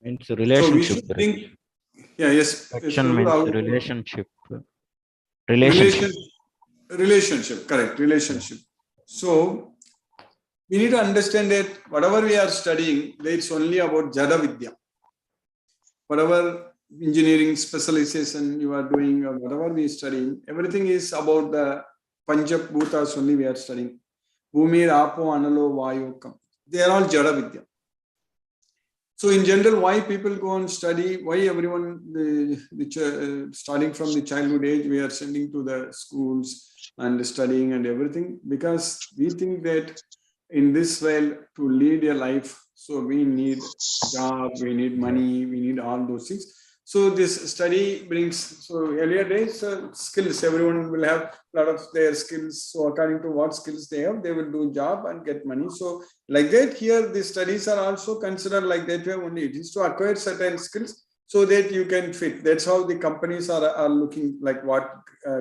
thing. Means relationship. So we should think. Yeah, yes. Affection means relationship. Relationship, correct. Relationship. So we need to understand that whatever we are studying, it's only about Jada Vidya. Whatever engineering specialization you are doing or whatever we are studying, everything is about the Pancha Bhutas only we are studying. Bhumi, Apo, Analo, Vayu, they are all Jada Vidya. So in general, why people go and study, why everyone, starting from the childhood age, we are sending to the schools and studying and everything, because we think that in this world to lead a life, so we need job, we need money, we need all those things. So this study brings, so earlier days, skills, everyone will have a lot of their skills. So according to what skills they have, they will do job and get money. So like that here, the studies are also considered like that way only. It is to acquire certain skills so that you can fit. That's how the companies are looking, like what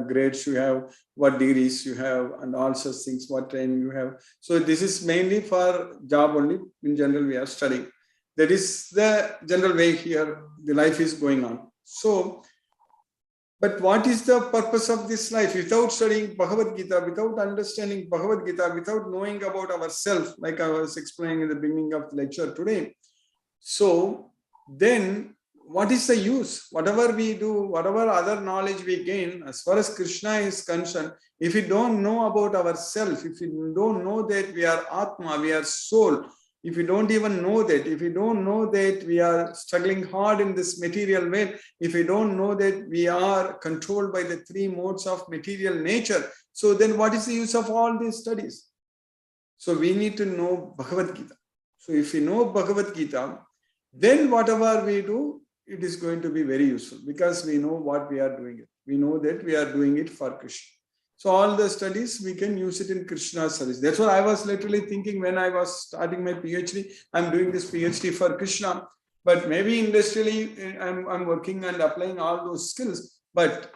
grades you have, what degrees you have, and all such things, what training you have. So this is mainly for job only. In general, we are studying. That is the general way here the life is going on. So, but what is the purpose of this life? Without studying Bhagavad Gita, without understanding Bhagavad Gita, without knowing about ourselves, like I was explaining in the beginning of the lecture today. So then what is the use? Whatever we do, whatever other knowledge we gain, as far as Krishna is concerned, if we don't know about ourselves, if we don't know that we are Atma, we are soul, if we don't even know that, if we don't know that we are struggling hard in this material way, if we don't know that we are controlled by the three modes of material nature, so then what is the use of all these studies? So we need to know Bhagavad Gita. So if we know Bhagavad Gita, then whatever we do, it is going to be very useful, because we know what we are doing it. We know that we are doing it for Krishna. So all the studies, we can use it in Krishna's service. That's what I was literally thinking when I was starting my PhD. I'm doing this PhD for Krishna, but maybe industrially I'm working and applying all those skills. But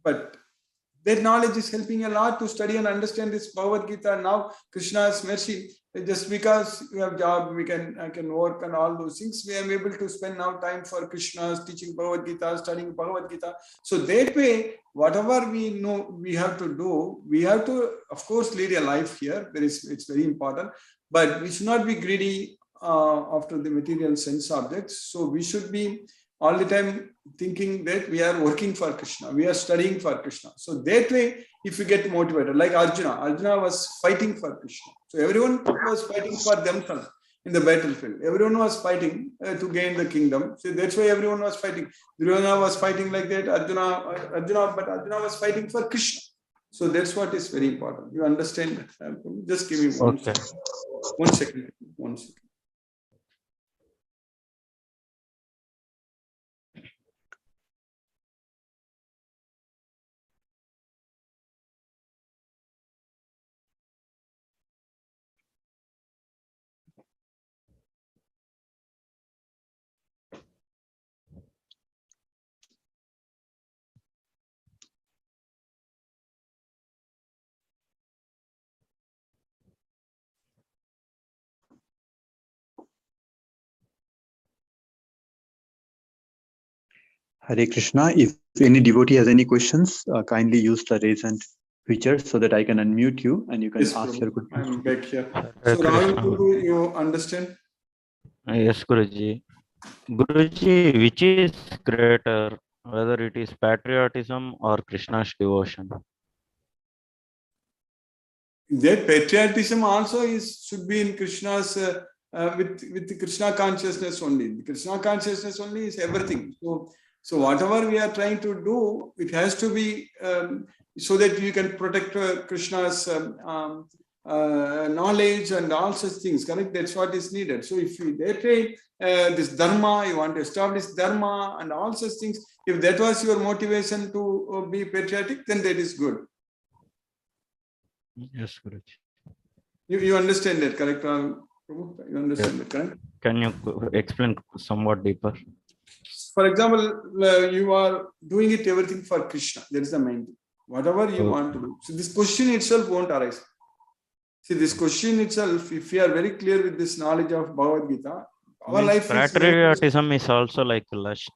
that knowledge is helping a lot to study and understand this Bhagavad Gita. Now Krishna's mercy, just because we have job, I can work and all those things, we are able to spend now time for Krishna's teaching Bhagavad Gita, studying Bhagavad Gita. So that way, whatever we know we have to do, we have to, of course, lead a life here. It's very important, but we should not be greedy after the material sense objects. So we should be all the time thinking that we are working for Krishna, we are studying for Krishna. So that way, if we get motivated, like Arjuna was fighting for Krishna. So everyone was fighting for themselves in the battlefield. Everyone was fighting to gain the kingdom. So that's why everyone was fighting. Duryodhana was fighting like that. But Arjuna was fighting for Krishna. So that's what is very important. You understand that? Just give me one second. 1 second. 1 second. Hare Krishna. If any devotee has any questions, kindly use the raise hand feature so that I can unmute you and you can ask your questions. I'm back here. So Rahul, you understand? Yes, Guruji. Guruji, which is greater, whether it is patriotism or Krishna's devotion? That patriotism also should be in Krishna's with the Krishna consciousness only. The Krishna consciousness only is everything. So whatever we are trying to do, it has to be so that we can protect Krishna's knowledge and all such things, correct? That's what is needed. So if you that way, this dharma, you want to establish dharma and all such things, if that was your motivation to be patriotic, then that is good. Yes, Guruji. You understand that, correct? Prabhu? You understand that, correct? Can you explain somewhat deeper? For example, you are doing it everything for Krishna. That is the main thing. Whatever you want to do. So this question itself won't arise. See, this question itself, if we are very clear with this knowledge of Bhagavad Gita, our life patriotism is also like lust,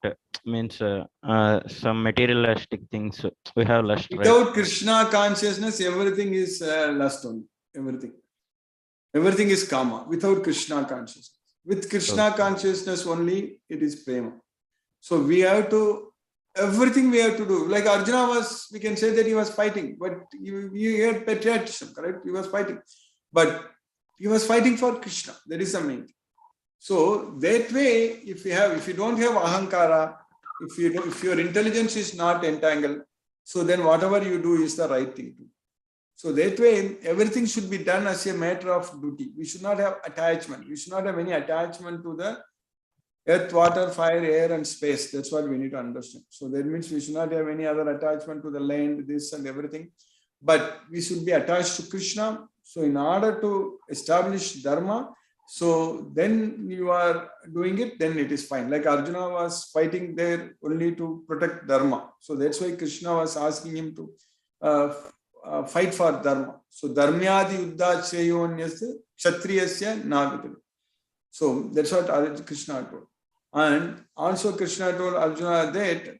means some materialistic things. We have lust. Without Krishna consciousness, everything is lust only. Everything is karma. Without Krishna consciousness. With Krishna consciousness only, it is prema. So we have to, everything we have to do. Like Arjuna was, we can say that he was fighting, but he had patriotism, correct? He was fighting. But he was fighting for Krishna. That is the main thing. So that way, if you don't have ahankara, if your intelligence is not entangled, so then whatever you do is the right thing to do. So that way, everything should be done as a matter of duty. We should not have attachment. We should not have any attachment to the earth, water, fire, air, and space. That's what we need to understand. So that means we should not have any other attachment to the land, this and everything. But we should be attached to Krishna. So in order to establish dharma, so then you are doing it, then it is fine. Like Arjuna was fighting there only to protect dharma. So that's why Krishna was asking him to fight for dharma. So dharmyadi yuddha cheyonyasya kshatriyasya nagati. So that's what Krishna told. And also Krishna told Arjuna that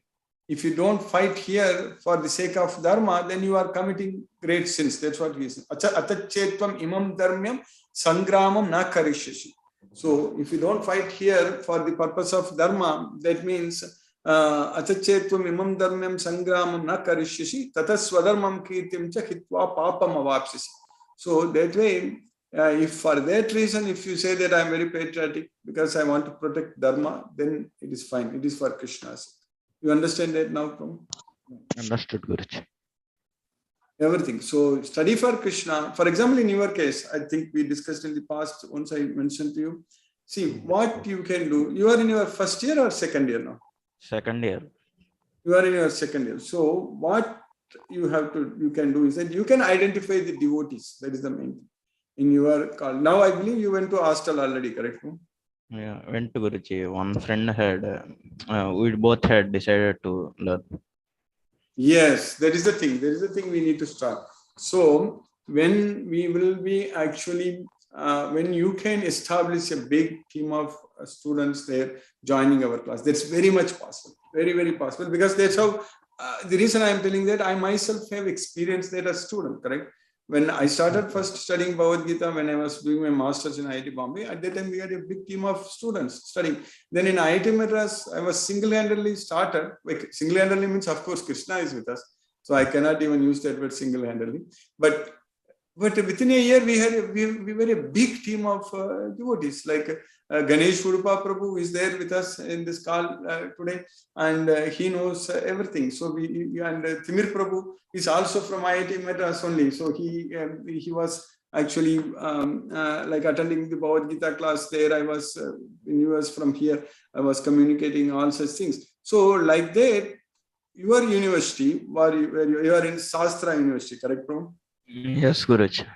if you don't fight here for the sake of dharma, then you are committing great sins. That's what he said. Atachetvam imam dharmyam sangramam na karishyasi. So if you don't fight here for the purpose of dharma, that means atachetvam imam dharmyam sangramam na karishyasi tataswadharmam kirtim cha hitva papam avapsisi. So that way, if for that reason, if you say that I am very patriotic because I want to protect dharma, then it is fine. It is for Krishna's. You understand that now, Prabhu? Understood, Guruji. Everything. So study for Krishna. For example, in your case, I think we discussed in the past, once I mentioned to you, see what you can do. You are in your first year or second year now? Second year. You are in your second year. So what you can do is that you can identify the devotees. That is the main thing. In your call. Now I believe you went to hostel already, correct? Yeah, went to Guruji. One friend had, we both had decided to learn. Yes, that is the thing. That is the thing we need to start. So when we will be actually, when you can establish a big team of students there joining our class, that's very much possible. Very, very possible. Because that's how, the reason I am telling that, I myself have experienced that as a student, correct? When I started first studying Bhagavad Gita, when I was doing my master's in IIT Bombay, at that time we had a big team of students studying. Then in IIT Madras, I was single-handedly started. Like, single-handedly means, of course, Krishna is with us. So I cannot even use that word single-handedly. But within a year, we were a big team of devotees. Like Ganesh Urupa Prabhu is there with us in this call today, and he knows everything. So and Timir Prabhu is also from IIT Madras only. So he was actually like attending the Bhagavad Gita class there. I was in US from here. I was communicating all such things. So like that, your university, where you are in Shastra University, correct, Prabhu? Yes, Guruji.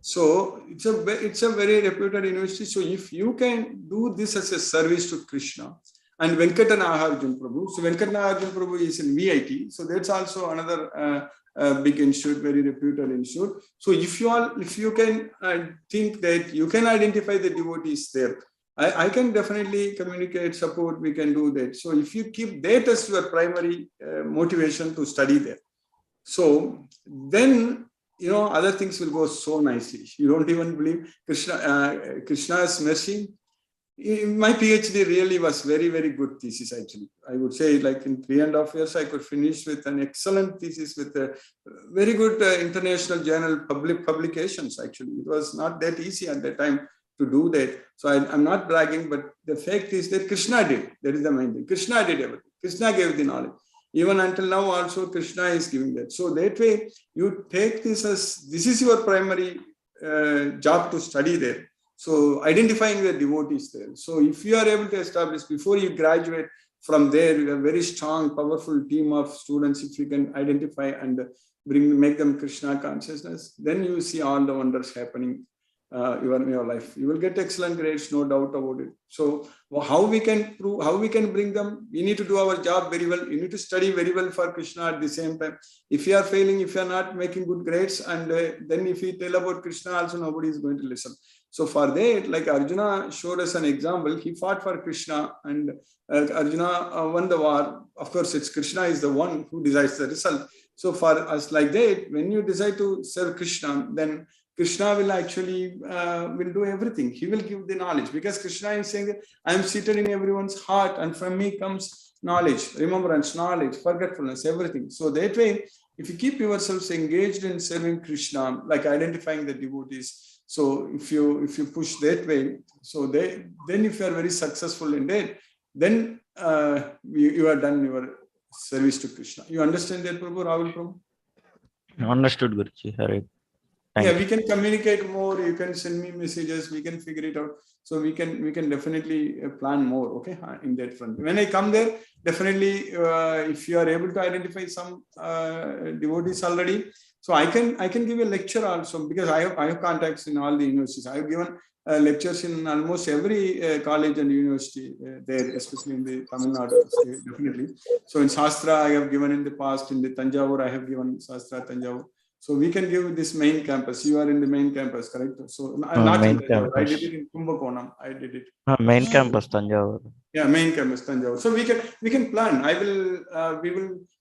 So it's a very reputed university. So if you can do this as a service to Krishna, and Venkatanaharjun Prabhu. So Venkatanaharjun Prabhu is in VIT. So that's also another big institute, very reputed institute. So if you can think that you can identify the devotees there, I can definitely communicate, support, we can do that. So if you keep that as your primary motivation to study there, so then other things will go so nicely. You don't even believe Krishna's mercy. My PhD really was very, very good thesis, actually. I would say, like in 3.5 years, I could finish with an excellent thesis with a very good international journal publications, actually. It was not that easy at that time to do that. So I'm not bragging, but the fact is that Krishna did. That is the main thing. Krishna did everything. Krishna gave the knowledge. Even until now also Krishna is giving that. So that way you take this as, this is your primary job to study there. So identifying the devotees there. So if you are able to establish before you graduate from there, a very strong, powerful team of students, if you can identify and make them Krishna consciousness, then you see all the wonders happening in your life. You will get excellent grades, no doubt about it. So how we can prove, how we can bring them? We need to do our job very well. You need to study very well for Krishna at the same time. If you are failing, if you are not making good grades, and then if you tell about Krishna also, nobody is going to listen. So for that, like Arjuna showed us an example, he fought for Krishna, and Arjuna won the war. Of course, it's Krishna is the one who decides the result. So for us like that, when you decide to serve Krishna, then Krishna will actually will do everything. He will give the knowledge, because Krishna is saying that I am seated in everyone's heart, and from me comes knowledge, remembrance, knowledge, forgetfulness, everything. So that way, if you keep yourselves engaged in serving Krishna, like identifying the devotees, so if you push that way, so then if you are very successful in that, then you are done your service to Krishna. You understand that, Prabhu, Rahul Prabhu? Understood, Guruji. Hare. Yeah, we can communicate more. You can send me messages. We can figure it out. So we can definitely plan more. Okay, in that front. When I come there, definitely, if you are able to identify some devotees already, so I can give a lecture also, because I have contacts in all the universities. I have given lectures in almost every college and university there, especially in the Tamil Nadu, definitely. So in Shastra, I have given in the past. In the Tanjavur, I have given Shastra Tanjavur. So we can give this main campus. You are in the main campus, correct? So not main in Tanjavur. I campus. did it in Kumbakonam. I did it. Main campus, Tanjavur. Yeah, main campus, Tanjavur. So we can plan.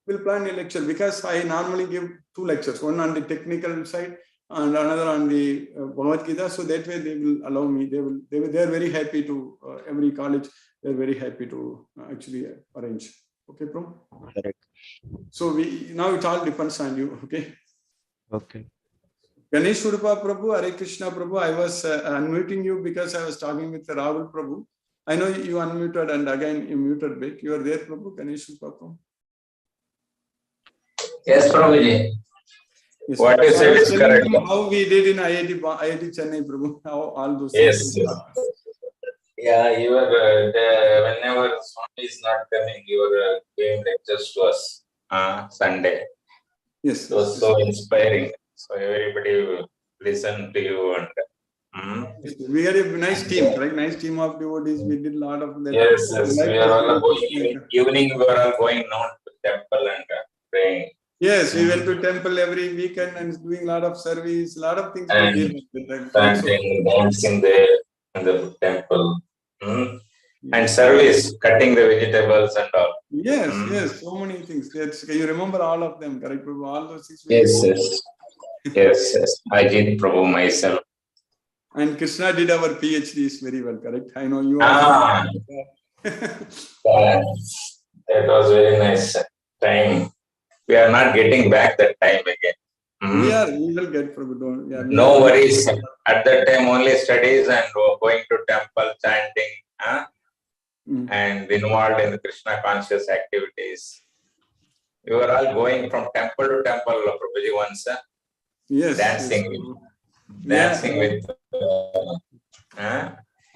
We'll plan a lecture, because I normally give 2 lectures, one on the technical side and another on the Bhagavad Gita. So that way they will allow me. They are very happy to every college. They're very happy to actually arrange. Okay, bro. Correct. So now it all depends on you. Okay. Okay. Ganesh Urupa Prabhu, Hare Krishna Prabhu, I was unmuting you because I was talking with Rahul Prabhu. I know you unmuted and again you muted back. You are there, Prabhu, Ganesh Urupa Prabhu. Yes, Prabhuji. Yes, What you said is correct. How we did in IIT Chennai, Prabhu, how all those Yes. things. Yeah, you were whenever Swami is not coming, you were giving lectures to us Sunday. Yes. It was so inspiring. So everybody will listen to you and we had a nice team, right? Nice team of devotees. We did a lot of that. Yes. We are all going evening. We are all going down to the temple and praying. Yes, we went to temple every weekend and doing a lot of service, a lot of things. And dancing there in the temple. And service, cutting the vegetables and all. Yes, so many things. You remember all of them, correct, Prabhu? All those things. Yes. I did, Prabhu, myself. And Krishna did our PhDs very well, correct? I know you are. That was very nice time. We are not getting back that time again. We will get, Prabhu. No worries. At that time, only studies and going to temple, chanting, and involved in the Krishna conscious activities. We were all going from temple to temple, Prabhuji, once. Dancing with.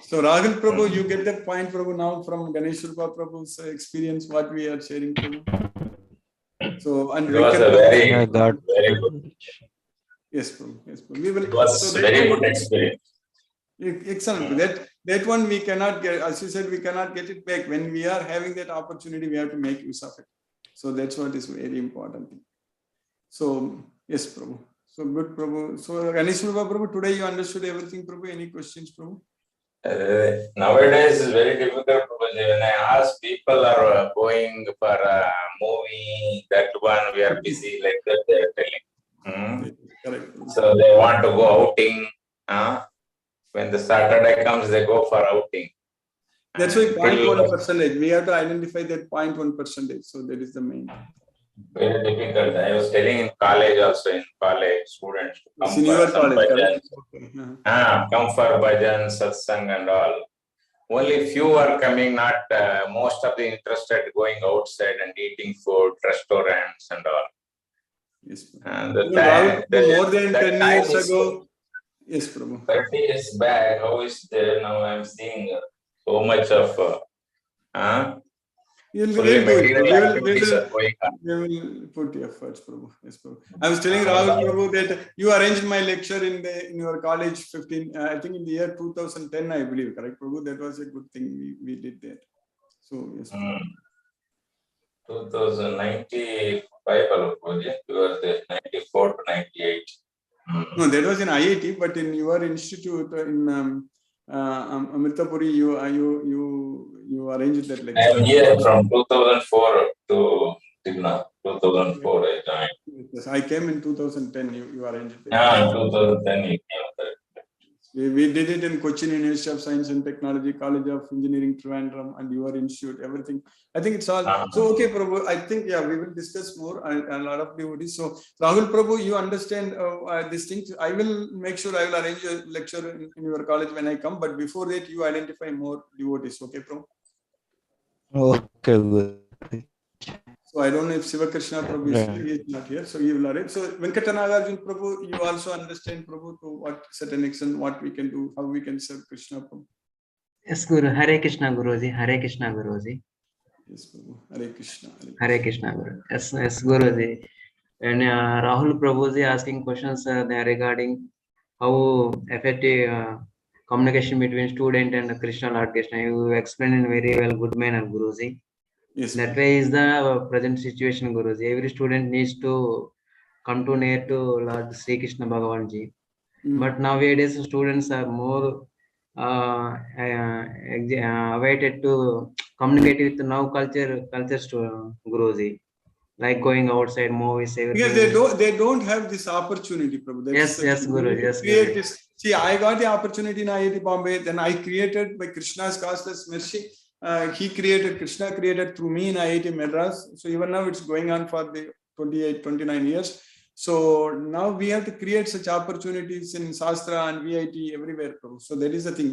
So Rahul Prabhu, you get the point, Prabhu, now from Ganesh Rupa Prabhu's experience, what we are sharing, Prabhu. So, and it was a very good. Yes, Prabhu. Yes, Prabhu. We will. It was very good experience. Excellent. That one we cannot get, as you said, we cannot get it back. When we are having that opportunity, we have to make use of it. So that's what is very important. So yes, Prabhu. So good, Prabhu. So Ganesh Prabhu, today you understood everything, Prabhu. Any questions, Prabhu? Nowadays it's very difficult, Prabhuji. When I ask people are going for a movie, that one we are busy, like that they are telling. Correct. So they want to go outing. When the Saturday comes, they go for outing. That's why 0.1%. We have to identify that 0.1%. So that is the main. Very difficult. I was telling in college also, students come Senior for college, bhajan. Come for bhajan, satsang and all. Only few are coming, not most of the interested going outside and eating food, restaurants and all. Yes. And more than 10 years ago, Yes, Prabhu. 30 years back, how is there? Now I'm seeing so much of fully We'll do it. material activities are going on. We will put efforts, Prabhu. Yes, Prabhu. I was telling Rahul Prabhu that you arranged my lecture in your college 15. I think in the year 2010, I believe. Correct, Prabhu? That was a good thing we did that. So yes. 2095, you were there, 94 to 98. No, that was in IIT, but in your institute in Amritapuri, you arranged that lecture. I am here from 2004 to till now. 2004 I joined. Yes, I came in 2010. You arranged it. Yeah, in 2010 you came. We did it in Cochin University of Science and Technology, College of Engineering, Trivandrum, and your institute, everything. I think it's all. So, okay, Prabhu, I think, yeah, we will discuss more and a lot of devotees. So, Rahul Prabhu, you understand these things. I will make sure I will arrange a lecture in your college when I come. But before that, you identify more devotees. Okay, Prabhu? Okay, good. So I don't know if Siva Krishna Prabhu is here. He is not here. So he will arrange. So Venkatanagarjun Prabhu, you also understand Prabhu to what certain extent, what we can do, how we can serve Krishna Prabhu. Yes, Guru. Hare Krishna Guruji. Hare Krishna Guruji. Yes, Prabhu. Hare Krishna. Hare Krishna Guru. Yes, Guruji. And Rahul Prabhuji asking questions there regarding how effective communication between student and Krishna Lord Krishna. You explained in very well, good manner, Guruji. Yes. That way is the present situation, Guruji. Every student needs to come to near to Lord Sri Krishna Bhagavan Ji. But nowadays students are more awaited to communicate with now culture Guruji, like going outside movies, everything. Because they don't have this opportunity, Prabhu. That's yes, Guru. Yes, create this. See, I got the opportunity in IIT Bombay. Then I created by Krishna's causeless mercy. Krishna created through me in IIT Madras. So even now it's going on for the 28, 29 years. So now we have to create such opportunities in Shastra and VIT everywhere, Prabhu. So that is the thing.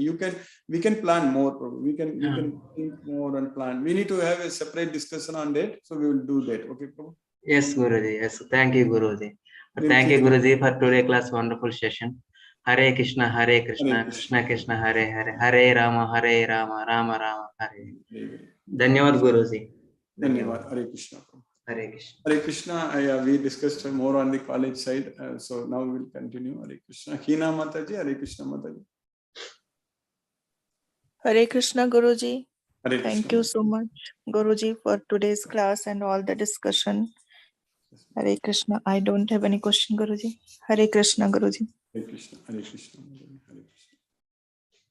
We can plan more, Prabhu. We can think more and plan. We need to have a separate discussion on that. So we will do that. Okay, Prabhu? Yes, Guruji. Yes. Thank you, Guruji. Thank you, Guruji, for today's class. Wonderful session. Hare Krishna, Hare Krishna, Krishna Krishna, Hare Hare, Hare Rama, Rama Rama, Hare. Dhanyavad, Guruji. Dhanyavad. Hare Krishna. Hare Krishna. Hare Krishna. We discussed more on the college side. So now we will continue. Hare Krishna. Hina Mataji. Hare Krishna Mataji. Hare Krishna, Guruji. Hare Thank Krishna. you so much, Guruji, for today's class and all the discussion. Hare Krishna. I don't have any question, Guruji. Hare Krishna, Guruji. Hare Krishna. Hare Krishna. Hare Krishna.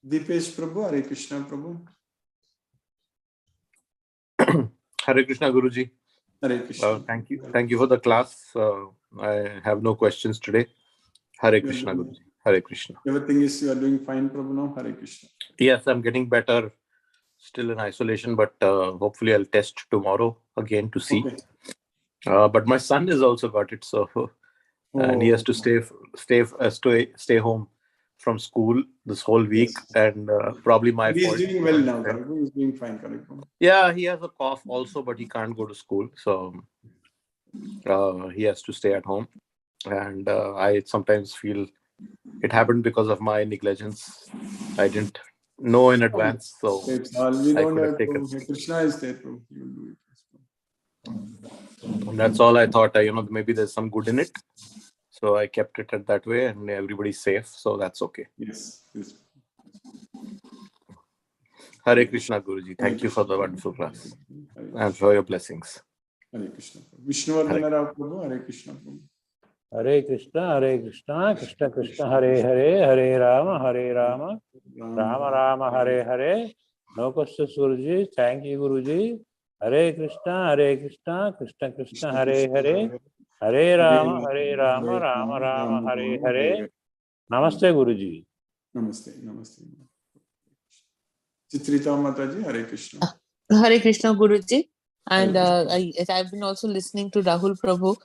Deepesh Prabhu. Hare Krishna Prabhu. Hare Krishna, Guruji. Hare Krishna. Thank you for the class. I have no questions today. Hare Krishna, Guruji. Hare Krishna. Everything is, you are doing fine, Prabhu, now. Hare Krishna. Yes, I'm getting better. Still in isolation, but hopefully I'll test tomorrow again to see. Okay. But my son has also got it, so and he has to stay home from school this whole week, and probably my fault. He's doing well now. He's doing fine. Correct. Yeah, he has a cough also, but he can't go to school, so he has to stay at home. And I sometimes feel it happened because of my negligence. I didn't know in advance, so we don't have taken. Krishna is there, Prabhu. He will do it. And that's all I thought. Maybe there's some good in it, so I kept it at that way, and everybody's safe, so that's okay. Yes. Hare Krishna, Guruji. Thank you for the wonderful class and for your blessings. Hare Krishna. Vishnuvardhana Rao Prabhu. Hare Krishna Prabhu. Hare Krishna, Krishna Krishna, Hare Hare, Hare Rama, Rama Rama, Hare Hare. No questions, Guruji. Thank you, Guruji. Hare Krishna, Krishna Krishna, Hare Hare, Hare Rama, Rama Rama, Hare Hare. Namaste, Guruji. Namaste. Chitrita Mataji. Hare Krishna. Hare Krishna, Guruji. And I've been also listening to Rahul Prabhu.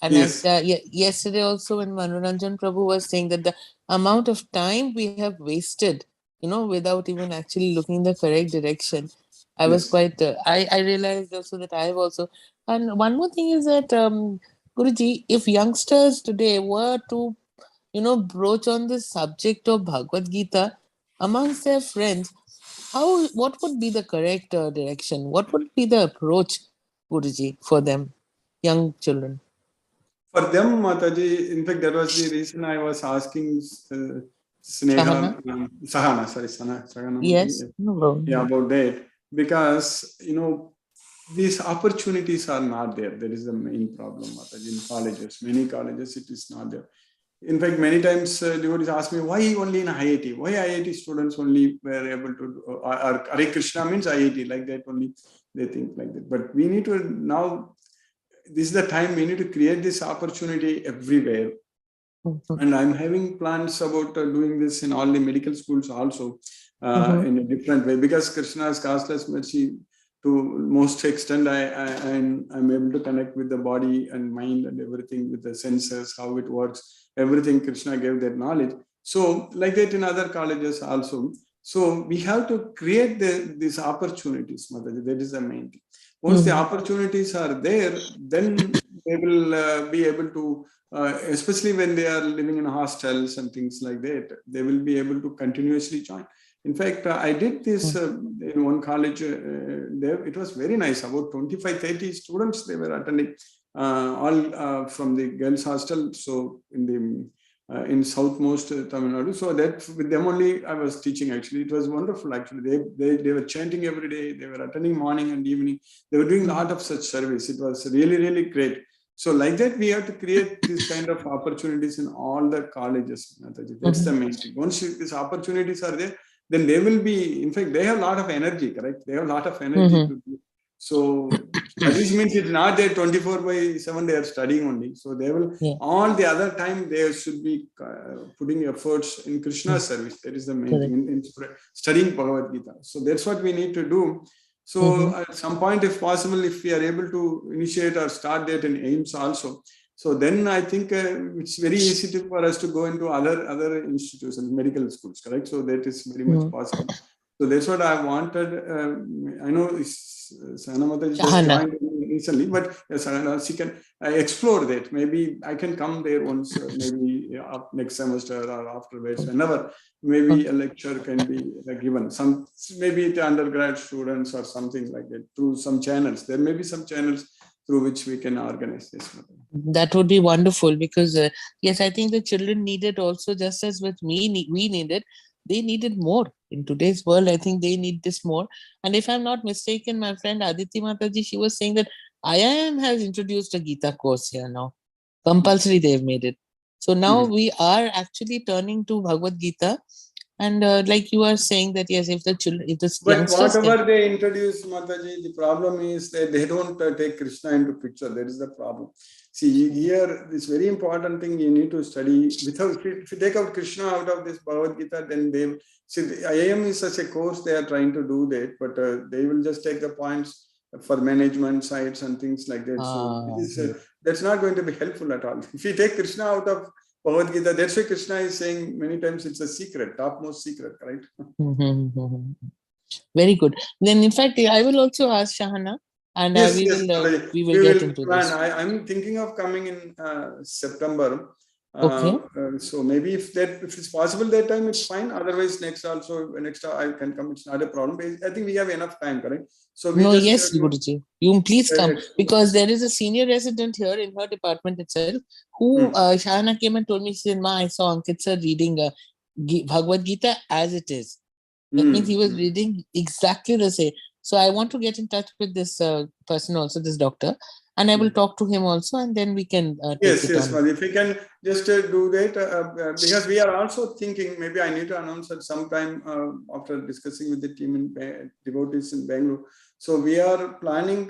And Yes. Yesterday also when Manoranjan Prabhu was saying that the amount of time we have wasted, without even actually looking in the correct direction. I was quite, I realized also that I have also. And one more thing is that, Guruji, if youngsters today were to broach on the subject of Bhagavad Gita amongst their friends, what would be the correct direction? What would be the approach, Guruji, for them, young children? For them, Mataji, in fact, that was the reason I was asking Sneha, Sahana, sorry, Sahana, Yes, no problem. Yeah, about that. Because, these opportunities are not there. That is the main problem, Mataji, in colleges. Many colleges, it is not there. In fact, many times devotees ask me, why only in IIT? Why IIT students only were able to do, or Hare Krishna means IIT, like that only, they think like that. But we need to now, this is the time we need to create this opportunity everywhere. And I'm having plans about doing this in all the medical schools also in a different way, because Krishna's costless mercy, to most extent, I'm able to connect with the body and mind and everything, with the senses, how it works, everything. Krishna gave that knowledge. So like that in other colleges also. So we have to create these opportunities, Mataji. That is the main thing. Once the opportunities are there, then they will be able to, especially when they are living in hostels and things like that, they will be able to continuously join. In fact, I did this in one college. There, it was very nice. About 25-30 students, they were attending, all from the girls' hostel. So in southmost Tamil Nadu. So that with them only I was teaching. Actually, it was wonderful. Actually, they were chanting every day. They were attending morning and evening. They were doing a lot of such service. It was really, really great. So like that, we have to create this kind of opportunities in all the colleges. That's the main thing. Once these opportunities are there, then they will be, in fact, they have a lot of energy, correct? They have a lot of energy to do. So studies means it's not there 24/7, they are studying only. So they will, all the other time, they should be putting efforts in Krishna's service. That is the main thing, in studying Bhagavad Gita. So that's what we need to do. So at some point, if possible, if we are able to initiate or start that in AIMS also, so then I think it's very easy for us to go into other institutions, medical schools, correct? So that is very much possible. So that's what I wanted. I know Sahana Mataji just joined recently, but she can explore that. Maybe I can come there once, maybe next semester or afterwards, whenever. Maybe a lecture can be given. Maybe the undergrad students or something like that, through some channels. There may be some channels through which we can organize this. That would be wonderful, because yes, I think the children need it also, just as with me, we need it. They need it more in today's world. I think they need this more. And if I'm not mistaken, my friend Aditi Mataji, she was saying that IIM has introduced a Gita course here now. Compulsory, they've made it. So now we are actually turning to Bhagavad Gita. And like you are saying that, yes, if the children, if the but whatever they introduce, Mataji, the problem is that they don't take Krishna into picture. That is the problem. See, here, this very important thing you need to study. Without, if you take out Krishna out of this Bhagavad Gita, then they see, the IIM is such a course, they are trying to do that, but they will just take the points for management sites and things like that. So that's not going to be helpful at all. If you take Krishna out of Bhagavad Gita, that's why Krishna is saying many times it's a secret, topmost secret, right? Very good. Then, in fact, I will also ask Shahana, and we will get into plan. this. I'm thinking of coming in September. Okay. So maybe if it's possible that time, it's fine. Otherwise, next I can come. It's not a problem. I think we have enough time, correct? So we yes, Guruji, you please come, because there is a senior resident here in her department itself who Shahana came and told me, she said, Ma, I saw Ankit sir reading Bhagavad Gita as it is. That means he was reading exactly the same. So I want to get in touch with this person also, this doctor, and I will talk to him also, and then we can take it on. If we can just do that, because we are also thinking, maybe I need to announce at some time after discussing with the team in devotees in Bangalore. So we are planning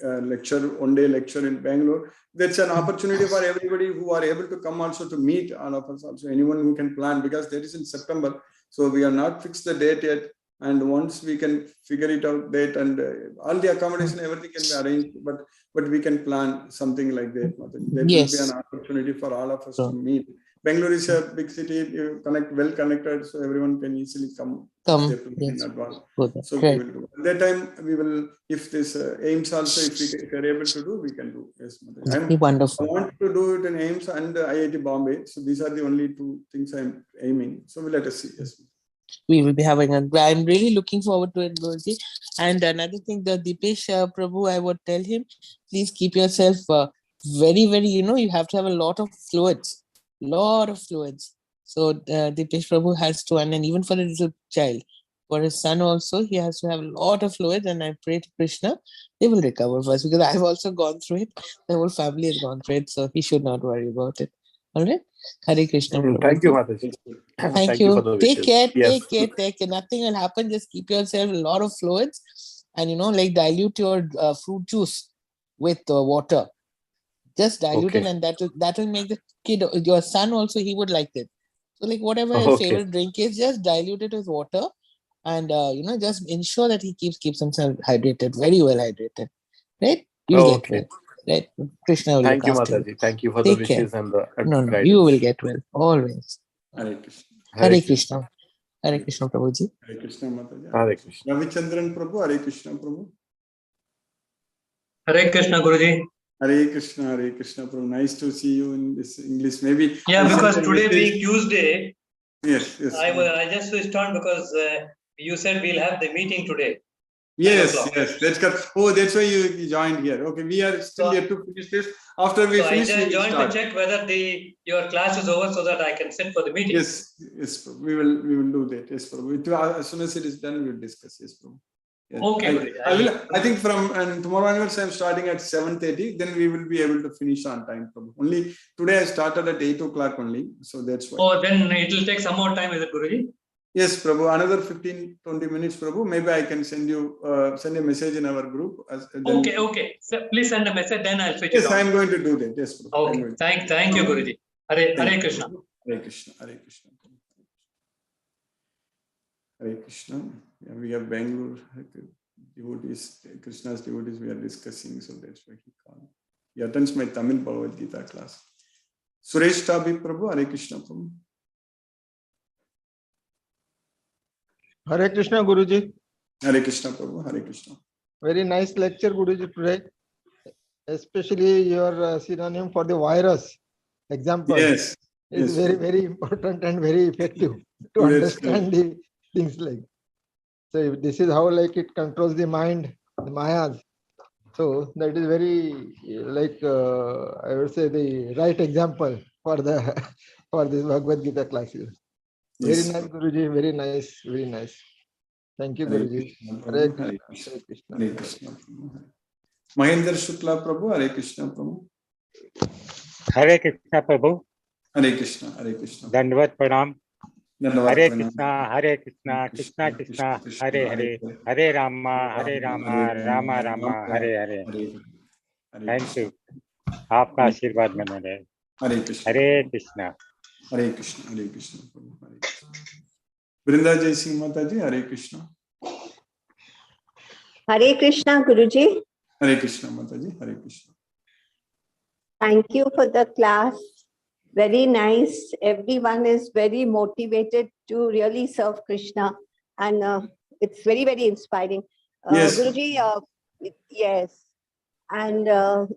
lecture, one-day lecture in Bangalore. That's an opportunity for everybody who are able to come also to meet all of us also, anyone who can plan, because that is in September. So we are not fixed the date yet. And once we can figure it out, date and all the accommodation, everything can be arranged, but we can plan something like that. That will be an opportunity for all of us to meet. Bangalore is a big city, you well connected, so everyone can easily come. Yes. In advance. So Great. we will do. At that time, we will, if this aims also, if we are able to do, we can do. Yes, Wonderful. I want to do it in AIMS and IIT Bombay. So these are the only two things I'm aiming. So we'll let us see. Yes. We will be having I'm really looking forward to it, Guruji. And another thing, the Dipesh Prabhu, I would tell him, please keep yourself very, very, you have to have a lot of fluids. So Dipesh Prabhu has to, and then even for a little child, for his son also, he has to have a lot of fluids. And I pray to Krishna, they will recover first, because I've also gone through it. The whole family has gone through it, so he should not worry about it. All right. Hare Krishna. Thank you, Mataji. Thank you. For the Take wishes. care. Take care. Nothing will happen. Just keep yourself a lot of fluids, and like dilute your fruit juice with water. Just dilute it, and that will make the kid, your son also, he would like it. So like whatever his favorite drink is, just dilute it with water, and just ensure that he keeps himself hydrated, very well hydrated. Right? You'll get well. Right? Krishna will Thank look you, after Mataji. Thank you for the wishes and the No, guidance. you will get well always. Hare Krishna. Hare Krishna. Hare Krishna, Prabhuji. Hare Krishna, Mataji. Hare Krishna. Ravichandran Prabhu, Hare Krishna, Prabhu. Hare Krishna, Guruji. Hare Krishna, Prabhu. Nice to see you in this English. Maybe. Yeah, because today being Tuesday. Yes. I just switched on because you said we'll have the meeting today. Yes. That's good. Oh, that's why you joined here. Okay, we are still yet to finish this. After we finish, I just joined to check whether your class is over so that I can sit for the meeting. Yes, Prabhu. We will do that. Yes, Prabhu. As soon as it is done, we will discuss. Yes, Prabhu. Yeah. Okay. I think from tomorrow onwards, I'm starting at 7:30. Then we will be able to finish on time, Prabhu. Only today I started at 8 o'clock only, so that's why. Oh, then it will take some more time, is it, Guruji? Yes, Prabhu. Another 15-20 minutes, Prabhu. Maybe I can send a message in our group. Okay. So please send a message, then I'll switch it on. Yes, I'm going to do that. Yes, Prabhu. Okay. Thank you, Guruji. Hare Krishna. Hare Krishna. Hare Krishna. Hare Krishna. Yeah, we have Bangalore devotees, Krishna's devotees we are discussing, so that's why he called. He attends my Tamil Bhagavad Gita class. Suresh Tabi Prabhu, Hare Krishna Prabhu. Hare Krishna Guruji. Hare Krishna Prabhu, Hare Krishna. Very nice lecture Guruji today. Especially your synonym for the virus example. Yes. Is very, very important and very effective to understand the things like. So this is how like it controls the mind, the mayas. So that is very I would say the right example for this Bhagavad Gita classes. Very nice Guruji, very nice. Thank you Guruji. Hare Krishna. Hare Krishna. Mahendra Shukla Prabhu, Hare Krishna Prabhu. Hare Krishna Prabhu. Hare Krishna, Hare Krishna. Dandavad Pranam. Hare Krishna, Krishna Krishna, Hare Hare, Hare Rama, Rama Rama, Hare Hare. Thank you. आपका आशीर्वाद बना रहे. Hare Krishna. Hare Krishna, Hare Krishna. Brinda Jai Singh Mataji, Hare Krishna. Hare Krishna, Guruji. Hare Krishna Mataji, Hare Krishna. Thank you for the class. Very nice. Everyone is very motivated to really serve Krishna, and it's very, very inspiring. Yes. Guruji, yes. And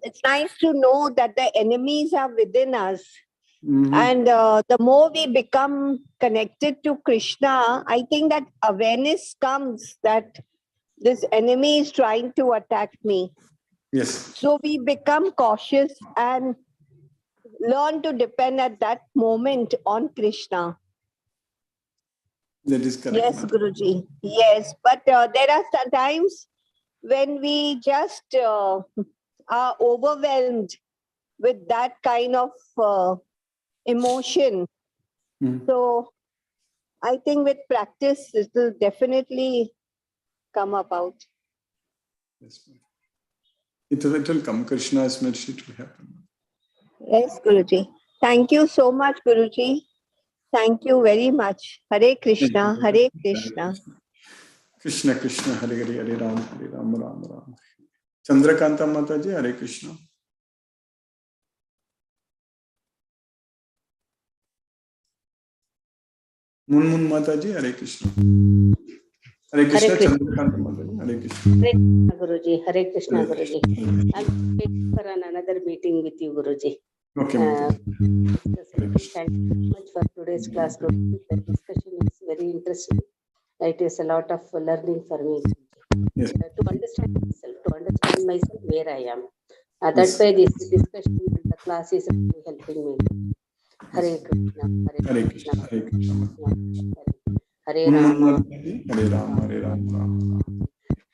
it's nice to know that the enemies are within us. Mm-hmm. And the more we become connected to Krishna, I think that awareness comes that this enemy is trying to attack me. Yes. So we become cautious and learn to depend at that moment on Krishna. That is correct. Yes, Guruji. Yes, but there are some times when we just are overwhelmed with that kind of emotion. So I think with practice, it will definitely come about. Yes, it will come. Krishna's mercy to happen. Yes, Guruji. Thank you so much, Guruji. Thank you very much. Hare Krishna, Hare Krishna. Krishna Krishna, Hare Hare, Hare Ram, Ram Ram. Chandrakanta Mataji, Hare Krishna. Munmun Mataji, Hare Krishna. Hare Krishna, Chandrakanta Mataji, Hare Krishna. Hare Krishna, Guruji. Hare Krishna, Guruji. I'm waiting for another meeting with you, Guruji. Okay, Thank you so much for today's class, Guruji. The discussion is very interesting. It is a lot of learning for me. Yes. To understand myself where I am. That's why this discussion, the class is really helping me. Hare Krishna, Hare Krishna, Hare Krishna. Hare Rama, Hare Rama, Hare Rama.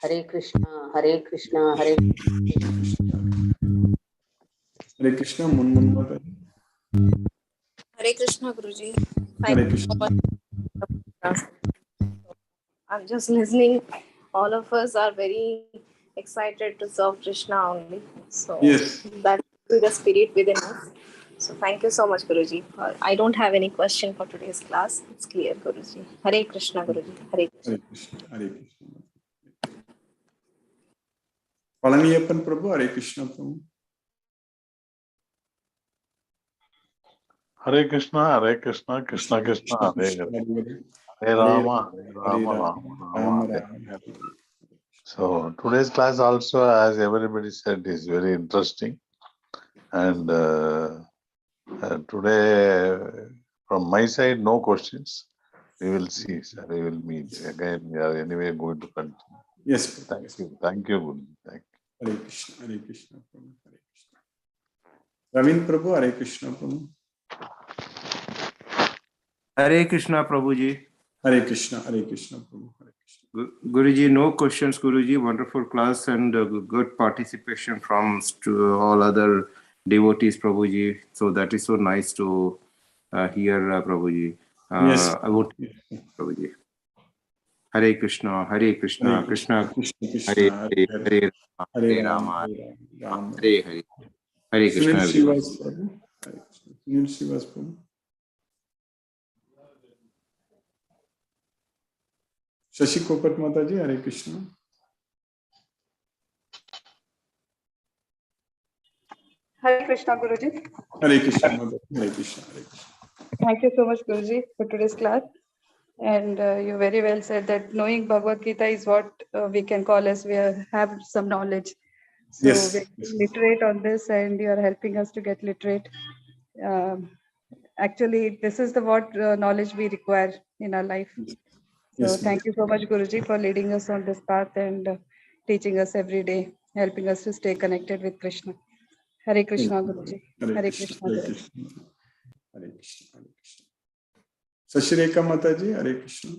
Hare Krishna, Hare Krishna, Hare Krishna. Hare Krishna, Munmun Mataji. Hare Krishna, Guruji. Hare Krishna. I'm just listening. All of us are very excited to serve Krishna only. So Yes. that's the spirit within us. So thank you so much, Guruji. I don't have any question for today's class. It's clear, Guruji. Hare Krishna, Guruji. Hare Krishna. Hare Krishna, Hare Krishna. Palaniyappan Prabhu, Hare Krishna Prabhu. Hare Krishna, Hare Krishna, Krishna Krishna, Hare Hare. Hare Rama, Hare Rama, Rama Rama. So today's class also, as everybody said, is very interesting. And today, from my side, no questions. We will see, sir. We will meet again. We are anyway going to continue. Yes. Thank you. Thank you, Guru. Thank you. Hare Krishna, Hare Krishna Prabhu. Hare Krishna. Ravin Prabhu, Hare Krishna Prabhu. Hare Krishna, Prabhuji. Hare Krishna, Hare Krishna Prabhu. Hare Krishna. Guruji, no questions, Guruji. Wonderful class and good participation from all other devotees, Prabhuji. So that is so nice to hear, Prabhuji. Yes. I would, Prabhuji. Hare Krishna, Hare Krishna, Krishna Krishna, Hare Hare, Hare Rama, Hare Hare, Hare Krishna. Sunil Srivas Prabhu. Sunil Srivas Prabhu. Shashi Kopat Mataji, Hare Krishna. Hare Krishna, Guruji. Hare Krishna Mataji, Hare Krishna, Hare Krishna. Thank you so much, Guruji, for today's class. And you very well said that knowing Bhagavad Gita is what we can call as we have some knowledge. So Yes. we're literate on this, and you are helping us to get literate. Actually, this is the what knowledge we require in our life. So Yes, thank you so much, Guruji, for leading us on this path and teaching us every day, helping us to stay connected with Krishna. Hare Krishna, Guruji. Hare Krishna, Hare Krishna. Hare Krishna, Hare Krishna. Sashireka Mataji, Hare Krishna.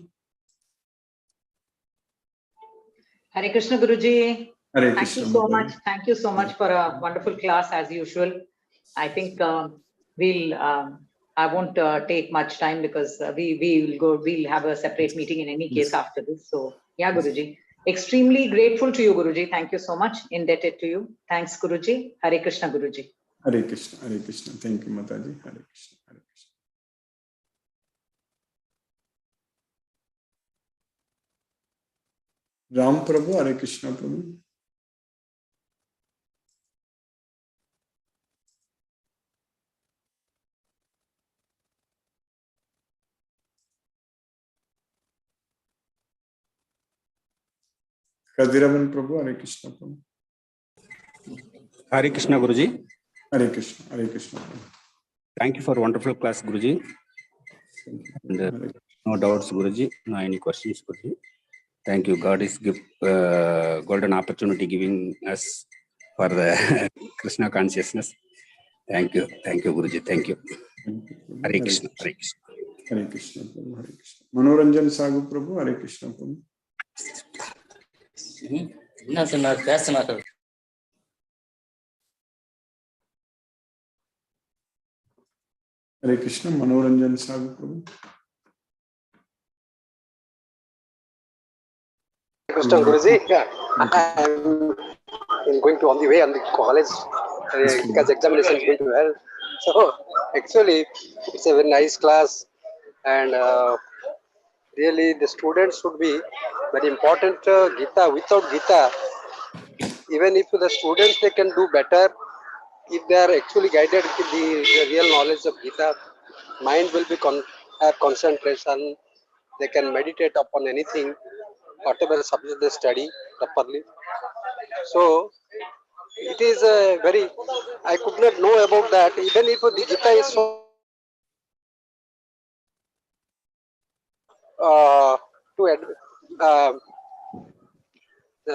Hare Krishna, Guruji. Hare Thank Krishna, you so Mataji. much. Thank you so much for a wonderful class as usual. I think I won't take much time because we'll have a separate meeting in any case after this. So yeah, Guruji. Extremely grateful to you, Guruji. Thank you so much. Indebted to you. Thanks, Guruji. Hare Krishna, Guruji. Hare Krishna, Hare Krishna. Thank you, Mataji. Hare Krishna, Hare Krishna. Ram Prabhu, Hare Krishna Prabhu. Kadiravan Prabhu, Hare Krishna Prabhu. Hare Krishna, Guruji. Hare Krishna, Hare Krishna Prabhu. Thank you for wonderful class, Guruji. And, no doubts, Guruji. No any questions, Guruji. Thank you. God is golden opportunity giving us for the Krishna consciousness. Thank you. Thank you, Guruji. Thank you. Hare Krishna. Hare Krishna. Hare Krishna Prabhu, Hare Krishna. Manoranjan Sagu Prabhu, Hare Krishna Prabhu. Hare Krishna, Manoranjan Sagu Prabhu. Krishna Guruji, I'm going to on the way on the college because examination is going to well. So actually, it's a very nice class, and really the students should be very important. Gita, without Gita, even if the students they can do better, if they are actually guided with the real knowledge of Gita, mind will be have concentration, They can meditate upon anything, whatever subject they study properly. So it is a very, I could not know about that. Even if the Gita is so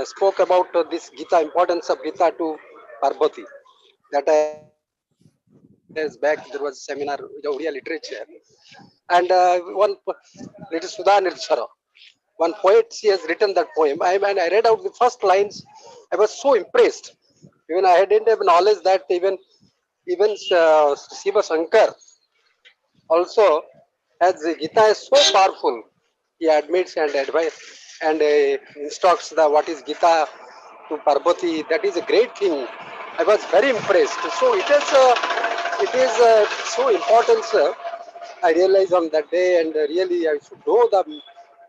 spoke about this Gita, importance of Gita to Parvati. That years back there was a seminar with Odia literature, and it is Sudha Nirjara. One poet, she has written that poem. I read out the first lines. I was so impressed. Even I didn't have knowledge that even Shiva Shankar also, as the Gita is so powerful, he admits and advises and instructs the what is Gita to Parvati. That is a great thing. I was very impressed. So it is so important, sir. I realized on that day, and really I should know the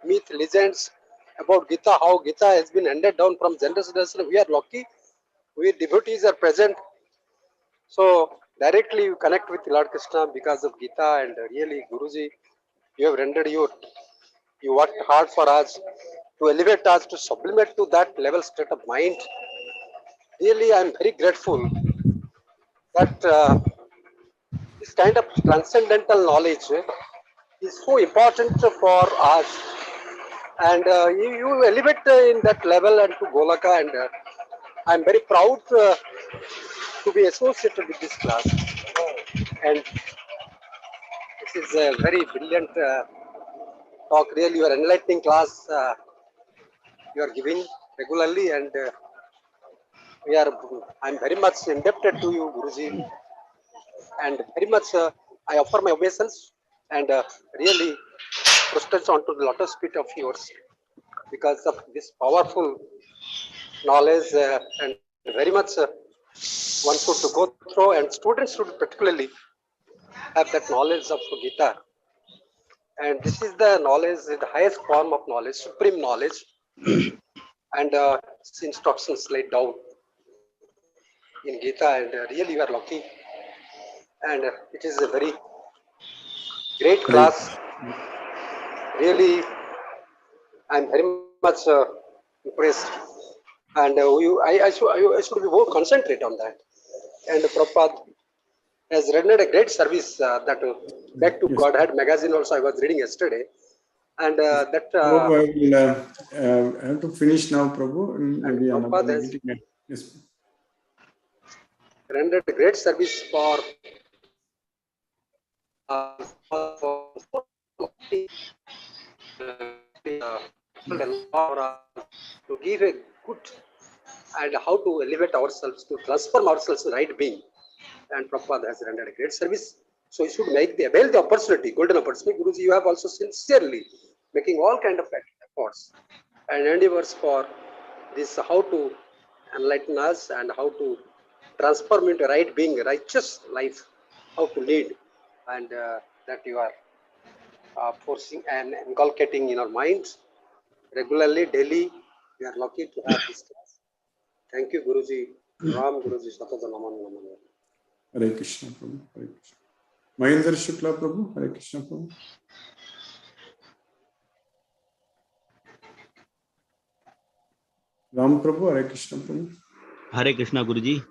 myth legends about Gita, how Gita has been handed down from generation to generation. We are lucky. We devotees are present. So directly you connect with Lord Krishna because of Gita, and really Guruji, you have rendered you worked hard for us to elevate us to sublimate to that level state of mind. Really, I am very grateful that this kind of transcendental knowledge is so important for us, and you elevate in that level and to Golaka, and I am very proud to be associated with this class, and this is a very brilliant talk. Really, your enlightening class you are giving regularly, and I'm very much indebted to you, Guruji, and very much I offer my obeisance and really prostrate onto the lotus feet of yours because of this powerful knowledge, and very much one should to go through, and students should particularly have that knowledge of Gita. And this is the knowledge, the highest form of knowledge, supreme knowledge, and instructions laid down in Gita, and really you are lucky. And it is a very great class. Really, I'm very much impressed, and I should be more concentrate on that. And Prabhupada has rendered a great service. That Back to Godhead magazine also I was reading yesterday, and that. Prabhu, I have to finish now, Prabhu. Maybe another meeting. Yes. Rendered a great service for to give a good and how to elevate ourselves, to transform ourselves to right being. And Prabhupada has rendered a great service. So you should avail the opportunity, golden opportunity. Guruji, you have also sincerely making all kind of efforts and endeavors for this, how to enlighten us and how to transform into right being, righteous life, how to lead, and that you are forcing and inculcating in our minds regularly, daily. We are lucky to have this class. Thank you, Guruji. Ram Guruji, Satata Naman Naman. Hare Krishna, Prabhu. Hare Krishna. Mahendra Shukla, Prabhu. Hare Krishna, Prabhu. Ram Prabhu, Hare Krishna, Prabhu. Hare Krishna, Guruji.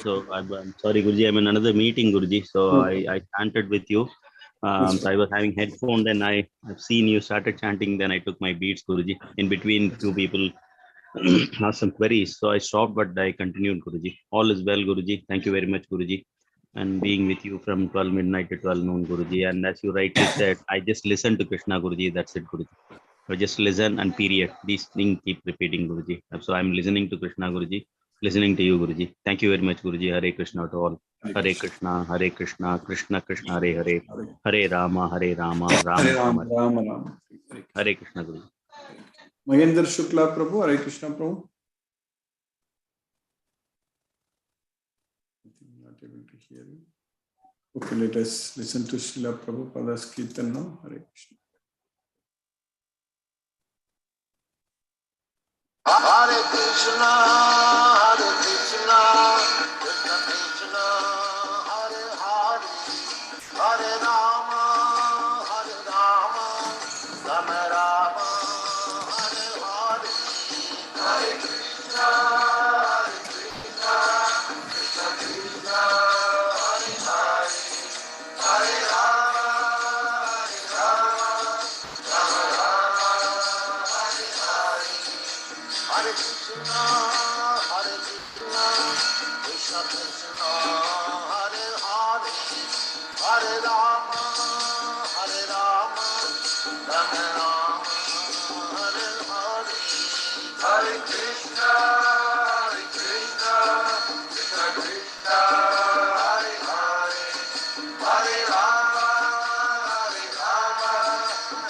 So I'm sorry, Guruji, I'm in another meeting, Guruji. So I chanted with you. So I was having headphones, then I've seen you started chanting, then I took my beats, Guruji. In between, few people asked some queries, so I stopped, but I continued, Guruji. All is well, Guruji. Thank you very much, Guruji. And being with you from 12 midnight to 12 noon, Guruji. And as you rightly said, I just listen to Krishna, Guruji. That's it, Guruji. So just listen and period. These things keep repeating, Guruji. So I'm listening to Krishna, Guruji. Listening to you, Guruji. Thank you very much, Guruji. Hare Krishna to all. Hare Krishna, Krishna Krishna, Hare Hare. Hare Rama, Rama Rama. Hare Krishna, Guruji. Mahendra Shukla, Prabhu. Hare Krishna, Prabhu. I'm not able to hear you. Okay, let us listen to Srila Prabhupada's Kirtan now. Hare Krishna. Hare Krishna, Krishna Krishna, Hare Hare, Hare Rama, Rama Hare Krishna, Krishna Krishna, Hare Hare, Hare Rama, Rama Rama, Hare Hare. Hare Krishna, Krishna Krishna, Hare Hare, Hare Rama,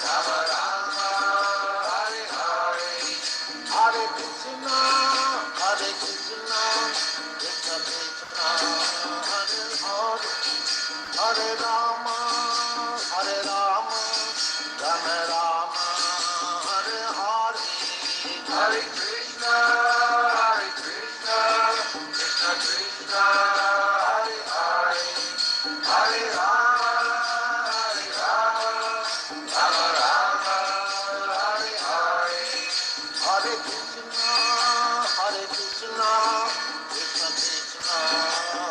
Rama Rama, Hare Hare. Hare Krishna, Krishna Krishna, Hare Hare, Hare Rama, Rama Rama, Hare Hare. Hare Krishna, Krishna Krishna, Hare Hare, Hare Rama, Rama Rama, Hare Hare. Hare Krishna, Krishna Krishna,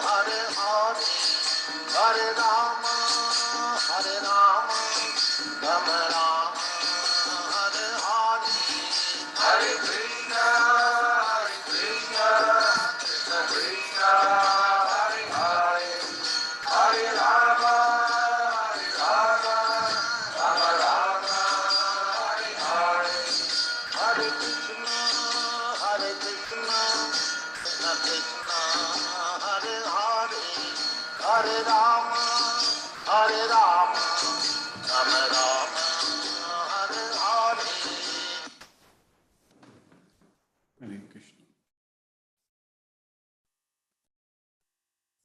Hare Hare, Hare Rama, Rama Rama, Hare Hare. Hare Krishna, Krishna Krishna, Hare Hare, Hare Rama, Rama Rama, Hare Hare. Hare Krishna, Krishna Krishna, Hare Hare, Hare Rama, Rama Rama, Hare Hare. Hare Krishna.